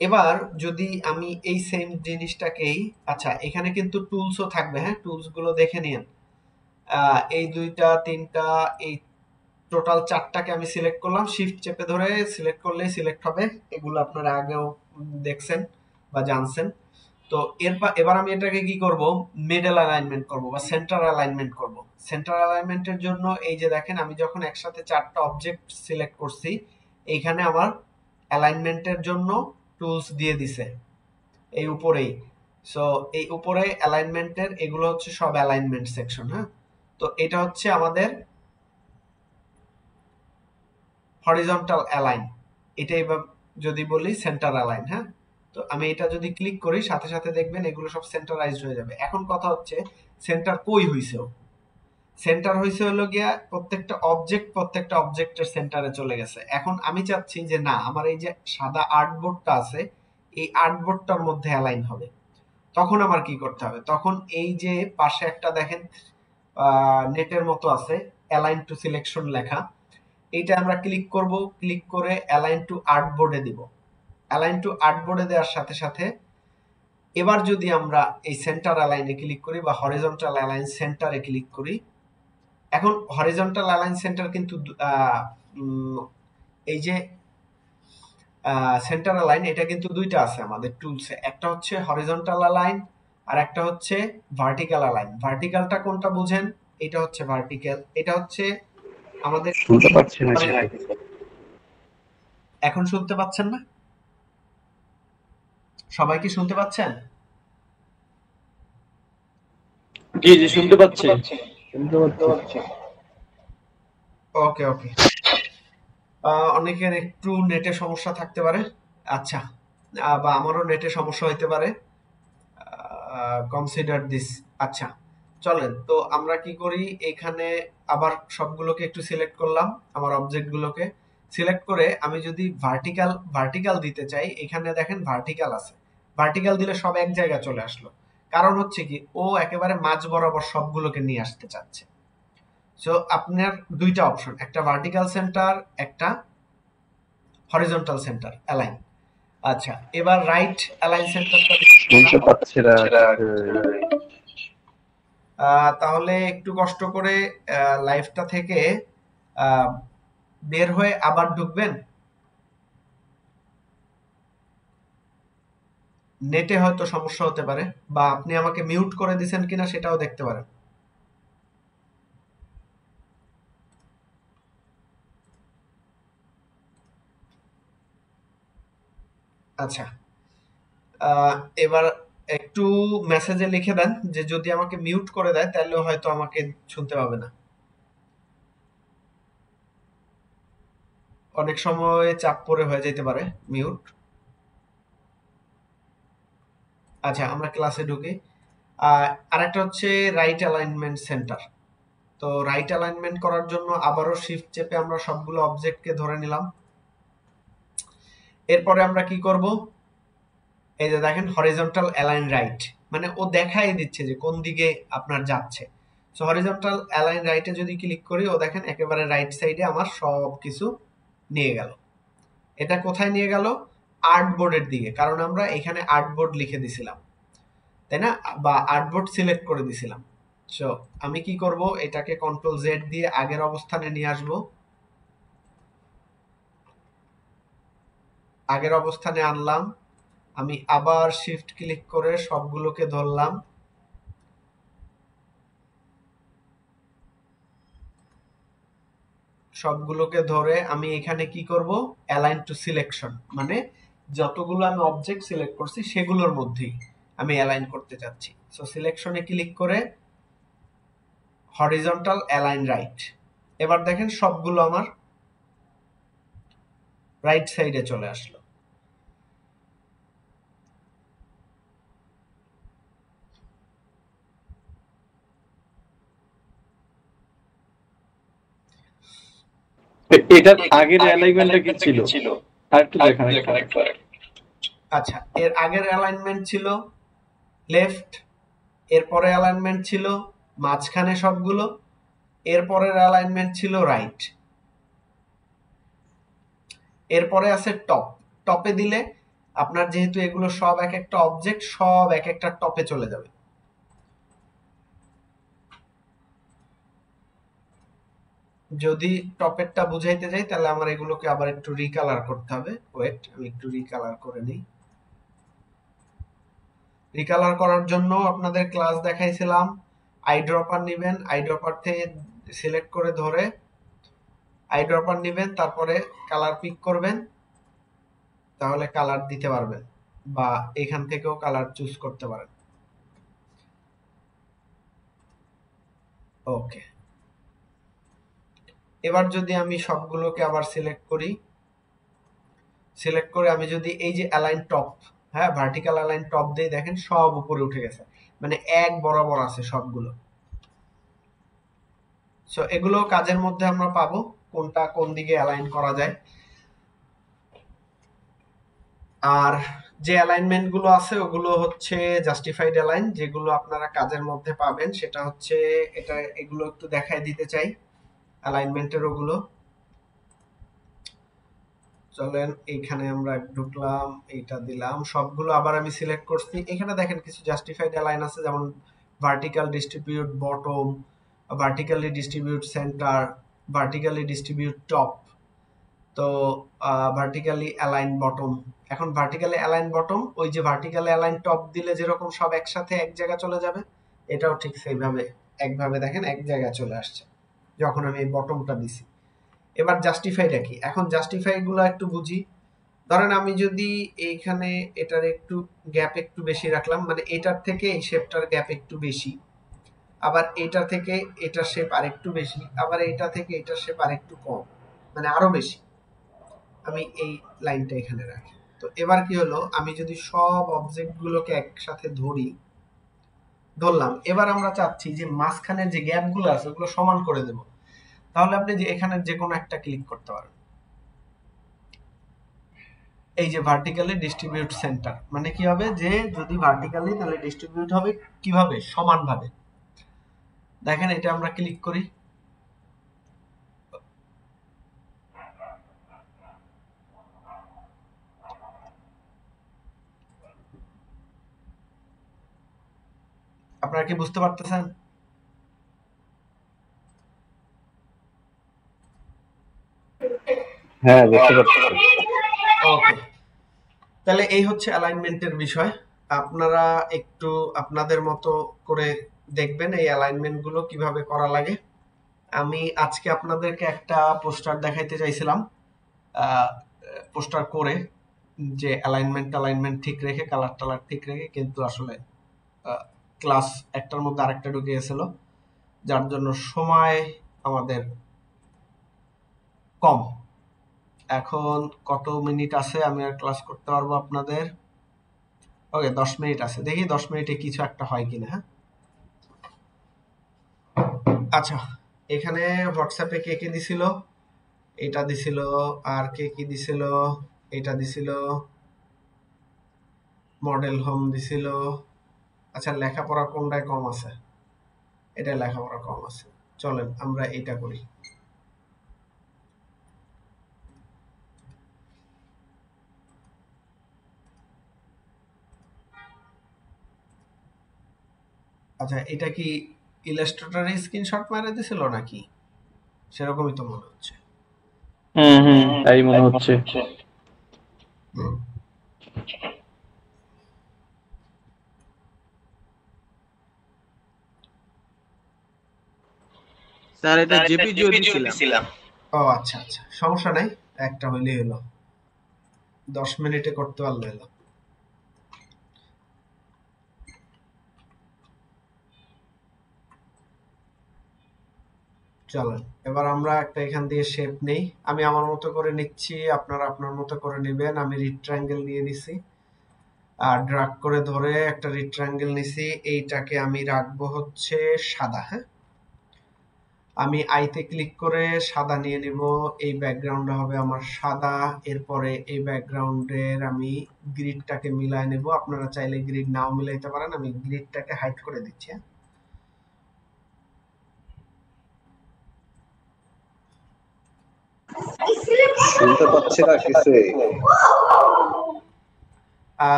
এবার যদি আমি এই সেম জিনিসটাকেই, আচ্ছা এখানে কিন্তু টুলসও থাকবে, হ্যাঁ, টুলস গুলো দেখে নিন। এই 2টা 3টা, এই টোটাল 4টাকে আমি সিলেক্ট করলাম, শিফট চেপে ধরে সিলেক্ট করলেই সিলেক্ট হবে। এগুলো আপনারা আগেও দেখছেন বা জানছেন। তো এবার আমি এটাকে কি করব? মিডল অ্যালাইনমেন্ট করব বা সেন্টার অ্যালাইনমেন্ট করব। সেন্টার অ্যালাইনমেন্টের জন্য এই যে দেখেন, আমি যখন একসাথে 4টা অবজেক্ট সিলেক্ট করছি, এইখানে আমার অ্যালাইনমেন্টের জন্য টুলস দিয়ে দিছে এই উপরেই। সো এই উপরে অ্যালাইনমেন্টের এগুলো হচ্ছে সব অ্যালাইনমেন্ট সেকশন, হ্যাঁ। তো এটা হচ্ছে আমাদের হরিজন্টাল অ্যালাইন, এটাই যদি বলি সেন্টার অ্যালাইন, হ্যাঁ। তো আমি এটা যদি ক্লিক করি, সাথে সাথে দেখবেন এগুলো সব সেন্টারাইজড হয়ে যাবে। এখন কথা হচ্ছে সেন্টার কই হইছে? সেন্টার হইছে হলো গিয়া প্রত্যেকটা অবজেক্টের সেন্টারে চলে গেছে। এখন আমি চাচ্ছি যে না, আমার এই যে সাদা আর্টবোর্ডটা আছে, এই আর্টবোর্ডটার মধ্যে অ্যালাইন হবে। তখন আমার কি করতে হবে? তখন এই যে পাশে একটা দেখেন নেটের মতো আছে, অ্যালাইন টু সিলেকশন লেখা, এইটা আমরা ক্লিক করব। ক্লিক করে অ্যালাইন টু আর্টবোর্ডে দিব। অ্যালাইন টু আর্টবোর্ডে দেওয়ার সাথে সাথে এবার যদি আমরা এই সেন্টার অ্যালাইনে ক্লিক করি বা হরিজন্টাল অ্যালাইন সেন্টারে ক্লিক করি, এখন হরিজন্টাল অ্যালাইন সেন্টার কিন্তু এই যে সেন্টার অ্যালাইন, এটা কিন্তু 2টা আছে আমাদের টুলসে। একটা হচ্ছে হরিজন্টাল অ্যালাইন আর একটা হচ্ছে ভার্টিক্যাল অ্যালাইন। ভার্টিক্যালটা কোনটা বুঝেন? এটা হচ্ছে ভার্টিক্যাল, এটা হচ্ছে আমাদের। শুনতে পাচ্ছি না কিছু। এখন শুনতে পাচ্ছেন না? সবাই কি শুনতে পাচ্ছেন? জি জি, শুনতে পাচ্ছি। শুনতে পাচ্ছি। ওকে ওকে। অনেকের একটু নেটে সমস্যা থাকতে পারে। আচ্ছা, বা আমারও নেটে সমস্যা হইতে পারে। Consider this. আচ্ছা, চলেন তো আমরা কি করি, এখানে আবার সবগুলোকে একটু সিলেক্ট করলাম, আমার অবজেক্টগুলোকে সিলেক্ট করে আমি যদি ভার্টিক্যাল দিতে চাই, এখানে দেখেন ভার্টিক্যাল আছে। ভার্টিক্যাল দিলে সব এক জায়গায় চলে আসলো। কারণ হচ্ছে কি, ও একেবারে মাঝ বরাবর সবগুলোকে নিয়ে আসতে চাচ্ছে। সো আপনার 2টা অপশন, একটা ভার্টিক্যাল সেন্টার, একটা হরিজন্টাল সেন্টার অ্যালাইন। আচ্ছা, এবার রাইট অ্যালাইন সেন্টারটা শুনতে পাচ্ছি না কিছু। তাহলে একটু কষ্ট করে লাইভটা থেকে বের হয়ে আবার ঢুকবেন। নেটে হয়তো সমস্যা হতে পারে, বা আপনি আমাকে মিউট করে দিয়েছেন কিনা সেটাও দেখতে পারেন। আচ্ছা, এবার একটু মেসেজে লিখে দেন যে যদি আমাকে মিউট করে দেয় তাহলে হয়তো আমাকে শুনতে পাবে না। অনেক সময় চাপ পড়ে হয়ে যেতে পারে মিউট। আচ্ছা, আমরা ক্লাসে ঢুকি। আরেকটা হচ্ছে রাইট অ্যালাইনমেন্ট সেন্টার। তো রাইট অ্যালাইনমেন্ট করার জন্য আবারও শিফট চেপে আমরা সবগুলো অবজেক্টকে ধরে নিলাম। এরপরে আমরা কি করব, এই যে দেখেন হরিজন্টাল অ্যালাইন রাইট, মানে ও দেখাই দিচ্ছে যে কোন দিকে আপনার যাচ্ছে। সো হরিজন্টাল অ্যালাইন রাইটে যদি ক্লিক করি, ও দেখেন একেবারে রাইট সাইডে আমার সব কিছু নিয়ে গেল। এটা কোথায় নিয়ে গেল? আর্টবোর্ডের দিকে, কারণ আমরা এখানে আর্টবোর্ড লিখে দিছিলাম, তাই না, বা আর্টবোর্ড সিলেক্ট করে দিছিলাম। সো আমি কি করব, এটাকে কন্ট্রোল জেড দিয়ে আগের অবস্থানে নিয়ে আসব। আগের অবস্থানে আনলাম, আমি আবার শিফট ক্লিক করে সবগুলোকে ধরলাম, সবগুলোকে ধরে আমি এখানে কি করব, অ্যালাইন টু সিলেকশন, মানে যতগুলো আমি অবজেক্ট সিলেক্ট করছি সেগুলোর মধ্যেই আমি অ্যালাইন করতে চাচ্ছি। সো সিলেকশনে ক্লিক করে হরিজন্টাল অ্যালাইন রাইট, এবার দেখেন সবগুলো আমার রাইট সাইডে চলে আসলো। এটার আগের অ্যালাইনমেন্টটা কি ছিল? আরেকটু দেখান একবার। আচ্ছা, এর আগের অ্যালাইনমেন্ট ছিল লেফট, এরপরে অ্যালাইনমেন্ট ছিল মাঝখানে সবগুলো, এরপরের অ্যালাইনমেন্ট ছিল রাইট, এরপরে আছে টপ। টপে দিলে আপনার যেহেতু এগুলো সব এক একটা অবজেক্ট, সব এক একটা টপে চলে যাবে। যদি টপেরটা বুঝাইতে যাই তাহলে আমার এগুলোকে আবার একটু রিকালার করতে হবে। ওয়েট, আমি একটু রিকালার করে নিই। রিকালার করার জন্য আপনাদের ক্লাস দেখাইছিলাম, আইড্রপার নেবেন, আইড্রপার থেকে সিলেক্ট করে ধরে আইড্রপার নেবেন, তারপরে কালার পিক করবেন, তাহলে কালার দিতে পারবেন, বা এখান থেকেও কালার চুজ করতে পারেন। ওকে, এবার যদি আমি সবগুলোকে আবার সিলেক্ট করি, সিলেক্ট করে আমি যদি এই যে অ্যালাইন টপ, হ্যাঁ ভার্টিক্যাল অ্যালাইন টপ দিয়ে দেখেন সব উপরে উঠে গেছে, মানে এক বরাবর আছে সবগুলো। সো এগুলো কাজের মধ্যে আমরা পাবো কোনটা কোন দিকে অ্যালাইন করা যায়। আর যে অ্যালাইনমেন্ট গুলো আছে ওগুলো হচ্ছে জাস্টিফাইড অ্যালাইন, যেগুলো আপনারা কাজের মধ্যে পাবেন সেটা হচ্ছে এটা, এগুলো একটু দেখাই দিতে চাই অ্যালাইনমেন্টের ওগুলো। চলেন এইখানে আমরা ঢুকলাম, এইটা দিলাম, সবগুলো আবার আমি সিলেক্ট করছি। এখানে দেখেন কিছু জাস্টিফাইড অ্যালাইন আছে, যেমন vertical distribute bottom, vertically distribute centre, vertically distribute top, তো ভার্টিক্যালি অ্যালাইন বটম। এখন ভার্টিক্যালি অ্যালাইন বটম, ওই যে ভার্টিক্যালি অ্যালাইন টপ দিলে যেরকম সব একসাথে এক জায়গায় চলে যাবে, এটাও ঠিক সেইভাবে একভাবে দেখেন এক জায়গায় চলে আসছে যখন আমি এই বটমটা দিছি। এবার জাস্টিফাইটা কি, এখন জাস্টিফাই গুলো একটু বুঝি। ধরেন আমি যদি এইখানে এটার একটু গ্যাপ একটু বেশি রাখলাম, মানে এটার থেকে এই শেপটার গ্যাপ একটু বেশি, আবার এটা থেকে এটার শেপ আরেকটু বেশি, আবার এটা থেকে এটার শেপ আরেকটু কম, মানে আরো বেশি, আমি এই লাইনটা এখানে রাখি। তো এবার কি হলো, আমি যদি সব অবজেক্ট গুলোকে একসাথে ধরলাম, এবার আমরা চাচ্ছি যে মাঝখানে যে গ্যাপ গুলো আছে ওগুলো সমান করে দেব, তাহলে আপনি যে এখানে যে কোনো একটা ক্লিক করতে পারেন। এই যে ভার্টিক্যালি ডিস্ট্রিবিউট সেন্টার, মানে কি হবে, যে যদি ভার্টিক্যালি তাহলে ডিস্ট্রিবিউট হবে কিভাবে, সমানভাবে। দেখেন এটা আমরা ক্লিক করি, আপনারা কি বুঝতে পারতেছেন? হ্যাঁ, বুঝতে পারছি। ওকে, তাহলে এই হচ্ছে অ্যালাইনমেন্টের বিষয়। আপনারা একটু আপনাদের মতো করে দেখবেন এই অ্যালাইনমেন্ট গুলো কিভাবে করা লাগে। আমি আজকে আপনাদেরকে একটা পোস্টার দেখাইতে চাইছিলাম, পোস্টার করে, যে অ্যালাইনমেন্ট ঠিক রেখে কালার টালার ঠিক রেখে, কিন্তু আসলে ক্লাস একটার মধ্যে আরেকটা ঢুকে গেছিল, যার জন্য সময় আমাদের কম। এখন কত মিনিট আছে আমি আর ক্লাস করতে পারবো আপনাদের? ওকে, 10 মিনিট আছে, দেখি 10 মিনিটে কিছু একটা হয় কিনা। হ্যাঁ, আচ্ছা, এখানে হোয়াটসঅ্যাপে কে কে দিছিল, এটা দিছিল, আর কে কি দিছিল, এটা দিছিল, মডেল হোম দিছিল। আচ্ছা, লেখাপড়া কোনটায় কম আছে? এটা লেখাপড়া কম আছে। চলেন আমরা এটা করি। আচ্ছা, এটা কি ইলাস্ট্রেটরে স্ক্রিনশট মেরে দিছিল নাকি? সেরকমই তো মনে হচ্ছে। তাই মনে হচ্ছে। হুম। স্যার এটা জেপিজিও দিছিলাম। ও আচ্ছা আচ্ছা, সমস্যা নাই, একটা হইলেই হলো। 10 মিনিটে করতে পারলে হলো। চলেন এবার আমরা একটা এখান দিয়ে শেপ নেই। আমি আমার মতো করে নিচ্ছি, আপনারা আপনার মতো করে নেবেন। আমি রিট্রায়াঙ্গেল নিয়ে নিছি, আর ড্রাগ করে ধরে একটা রিট্রায়াঙ্গেল নিছি। এইটাকে আমি রাখবো হচ্ছে সাদা। হ্যাঁ, আমি আইতে ক্লিক করে সাদা নিয়ে নিব। এই ব্যাকগ্রাউন্ড হবে আমার সাদা। এরপরে এই ব্যাকগ্রাউন্ডের আমি গ্রিডটাকে মিলায় নেব। আপনারা চাইলে গ্রিড নাও মিলাইতে পারেন। আমি গ্রিডটাকে হাইড করে দিচ্ছি। হ্যাঁ, শুনতে পাচ্ছি না কিছু।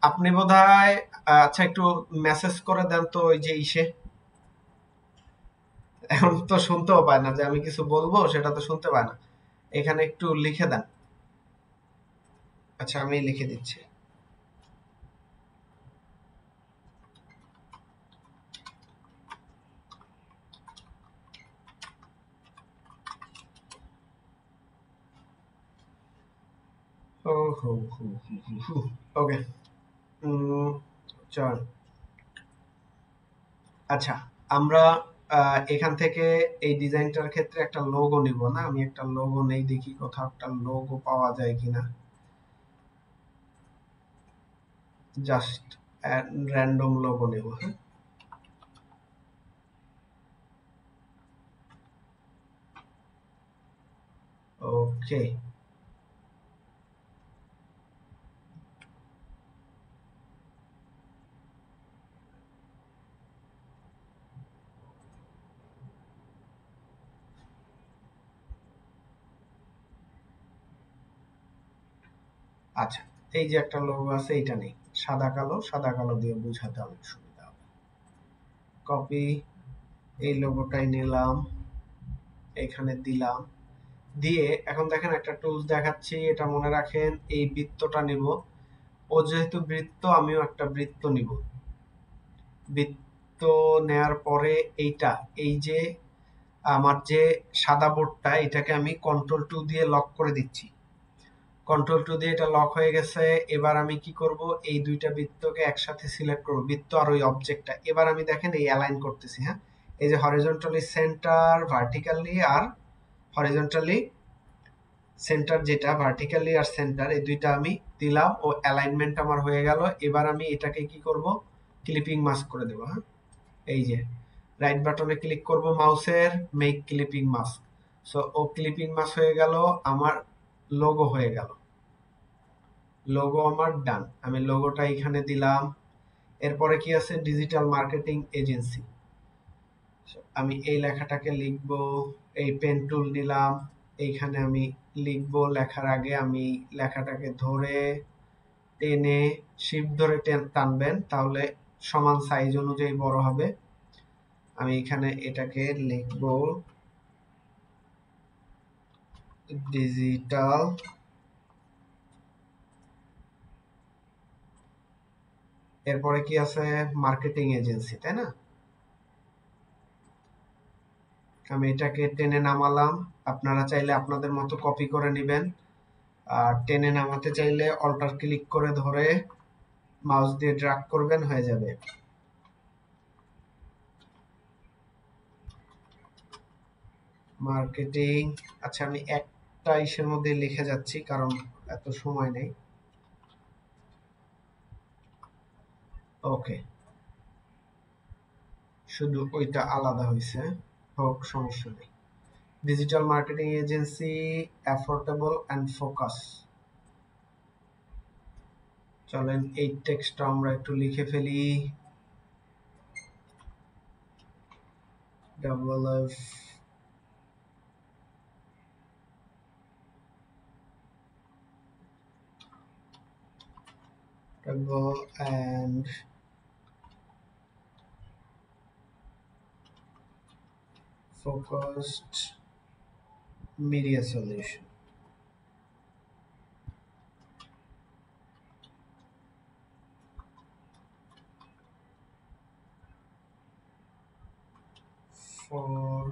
আপনি বোধহয় আচ্ছা একটু মেসেজ করে দেন তো ওই যে ইসে। এখন তো শুনতেও পায় না, যে আমি কিছু বলবো সেটা তো শুনতে পায় না। এখানে একটু লিখে দেন। আচ্ছা, আমি লিখে দিচ্ছি। ওকে, চল। আচ্ছা, আমরা এখান থেকে এই ডিজাইনটার ক্ষেত্রে একটা লোগো নিব না? আমি একটা লোগো নেই, দেখি কোথাও একটা লোগো পাওয়া যায় কিনা। জাস্ট র্যান্ডম লোগো নেব। হ্যাঁ, ওকে। আচ্ছা, এই যে একটা লোগো আছে, এটা নেই। সাদা কালো, সাদা কালো দিয়ে বোঝাতে অনেক সুবিধা হবে। কপি, এই লোগোটাই নিলাম, এখানে দিলাম। দিয়ে এখন দেখেন একটা টুলস দেখাচ্ছি, এটা মনে রাখেন। এই বৃত্তটা নিব। ও যেহেতু বৃত্ত, আমিও একটা বৃত্ত নিব। বৃত্ত নেয়ার পরে এইটা, এই যে আমার যে সাদা বোর্ডটা, এটাকে আমি কন্ট্রোল 2 দিয়ে লক করে দিচ্ছি। কন্ট্রোল 2 দিয়ে এটা লক হয়ে গেছে। এবার আমি কি করব, এই দুইটা বৃত্তকে একসাথে সিলেক্ট করব, বৃত্ত আর ওই অবজেক্টটা। এবার আমি দেখেন এই অ্যালাইন করতেছি। হ্যাঁ, এই যে হরিজন্টালি সেন্টার, ভার্টিক্যালি আর হরিজন্টালি সেন্টার, যেটা ভার্টিক্যালি আর সেন্টার, এই দুইটা আমি দিলাম ও অ্যালাইনমেন্ট আমার হয়ে গেল। এবার আমি এটাকে কি করব, ক্লিপিং মাস্ক করে দেব। হ্যাঁ, এই যে রাইট বাটনে ক্লিক করব মাউসের, মেক ক্লিপিং মাস্ক। সো ও ক্লিপিং মাস্ক হয়ে গেল, আমার লোগো হয়ে গেল। লোগো আমার ডান। আমি লোগোটা এখানে দিলাম। এরপরে কি আছে, ডিজিটাল মার্কেটিং এজেন্সি। আমি এই লেখাটাকে লিখব। এই পেন টুল নিলাম, এইখানে আমি লিখব। লেখার আগে আমি লেখাটাকে ধরে টেনে, শিফট ধরে টানবেন, তাহলে সমান সাইজ অনুযায়ী বড় হবে। আমি এখানে এটাকে লিখব ডিজিটাল এরপরে কি আছে, মার্কেটিং এজেন্সি, তাই না? আমি এটাকে টেনে নামালাম। আপনারা চাইলে আপনাদের মতো কপি করে নেবেন, আর টেনে নামাতে চাইলে অল্টার ক্লিক করে ধরে মাউস দিয়ে ড্র্যাগ করবেন, হয়ে যাবে। মার্কেটিং। আচ্ছা, আমি একটা ইসের মধ্যে লিখে যাচ্ছি, কারণ এত সময় নেই। ওকে, শুধু ওইটা আলাদা হয়েছে, হোক, সমস্যা নেই। Digital marketing agency, affordable and focus. চলেন এই টেক্সটটা আমরা একটু লিখে ফেলি। Double F double and focused media solution. For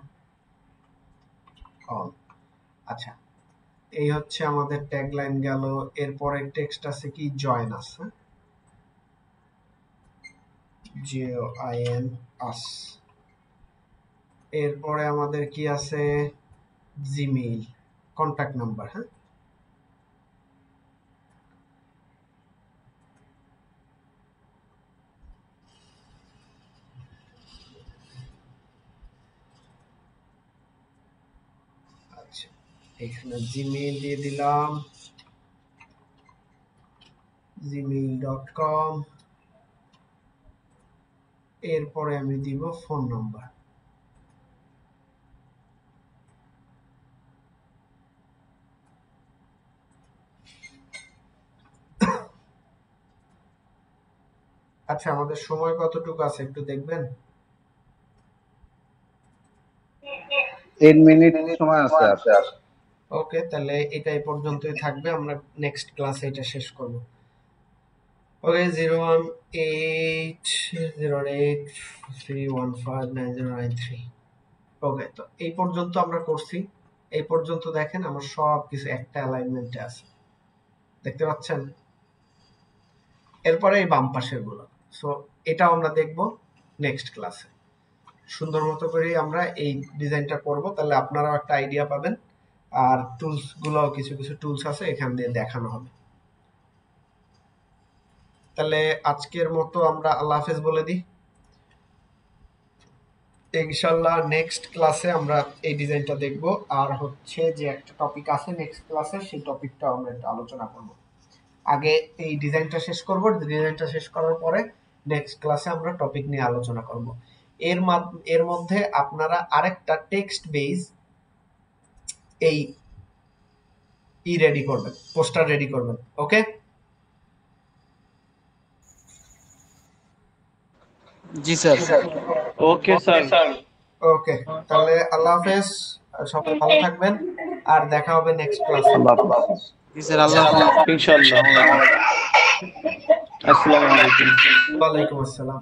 all. আচ্ছা, এই হচ্ছে আমাদের ট্যাগলাইন গেল। এরপরে টেক্সট আছে কি জয়েন আস, JOIN us। এরপরে আমাদের কি আছে জিমেইল কন্টাক্ট নাম্বার। হ্যাঁ, আচ্ছা, এখানে জিমেইল দিয়ে দিলাম gmail.com। এরপরে আমি দিব ফোন নাম্বার। আচ্ছা, আমাদের সময় কতটুকু আছে একটু দেখবেন। 10 মিনিট সময় আছে আর। ওকে, তাহলে এটা এই পর্যন্তই থাকবে, আমরা নেক্সট ক্লাসে এটা শেষ করব। ওকে, 01808315909 ওকে, তো এই পর্যন্ত আমরা করছি। এই পর্যন্ত দেখেন আমার সব কিছু একটা অ্যালাইনমেন্টে আছে, দেখতে পাচ্ছেন। এরপরে এই বাম পাশের গুলো, সো এটাও আমরা দেখব নেক্সট ক্লাসে। সুন্দর মতো করে আমরা এই ডিজাইনটা করব, তাহলে আপনারাও একটা আইডিয়া পাবেন। আর টুলস গুলো, কিছু কিছু টুলস আছে এখান দিয়ে দেখানো হবে। তাহলে আজকের মতো আমরা আল্লাহ হাফেজ বলে দিই। ইনশাআল্লাহ নেক্সট ক্লাসে আমরা এই ডিজাইনটা দেখব। আর হচ্ছে যে একটা টপিক আছে নেক্সট ক্লাসে, সেই টপিকটা আমরা একটু আলোচনা করব। আগে এই ডিজাইনটা শেষ করব, ডিজাইনটা শেষ করার পরে নেক্সট ক্লাসে আমরা টপিক নিয়ে আলোচনা করব। এর মধ্যে আপনারা আরেকটা টেক্সট বেস এই রেডি করবেন, পোস্টার রেডি করবেন। ওকে, জি স্যার। Okay sir. ওকে, তাহলে আল্লাহ হাফেজ, সবাই ভালো থাকবেন, আর দেখা হবে নেক্সট ক্লাসে। আল্লাহ হাফেজ। জি স্যার, আল্লাহ হাফেজ। ইনশাআল্লাহ। আসসালামু আলাইকুম। ওয়ালাইকুম আসসালাম।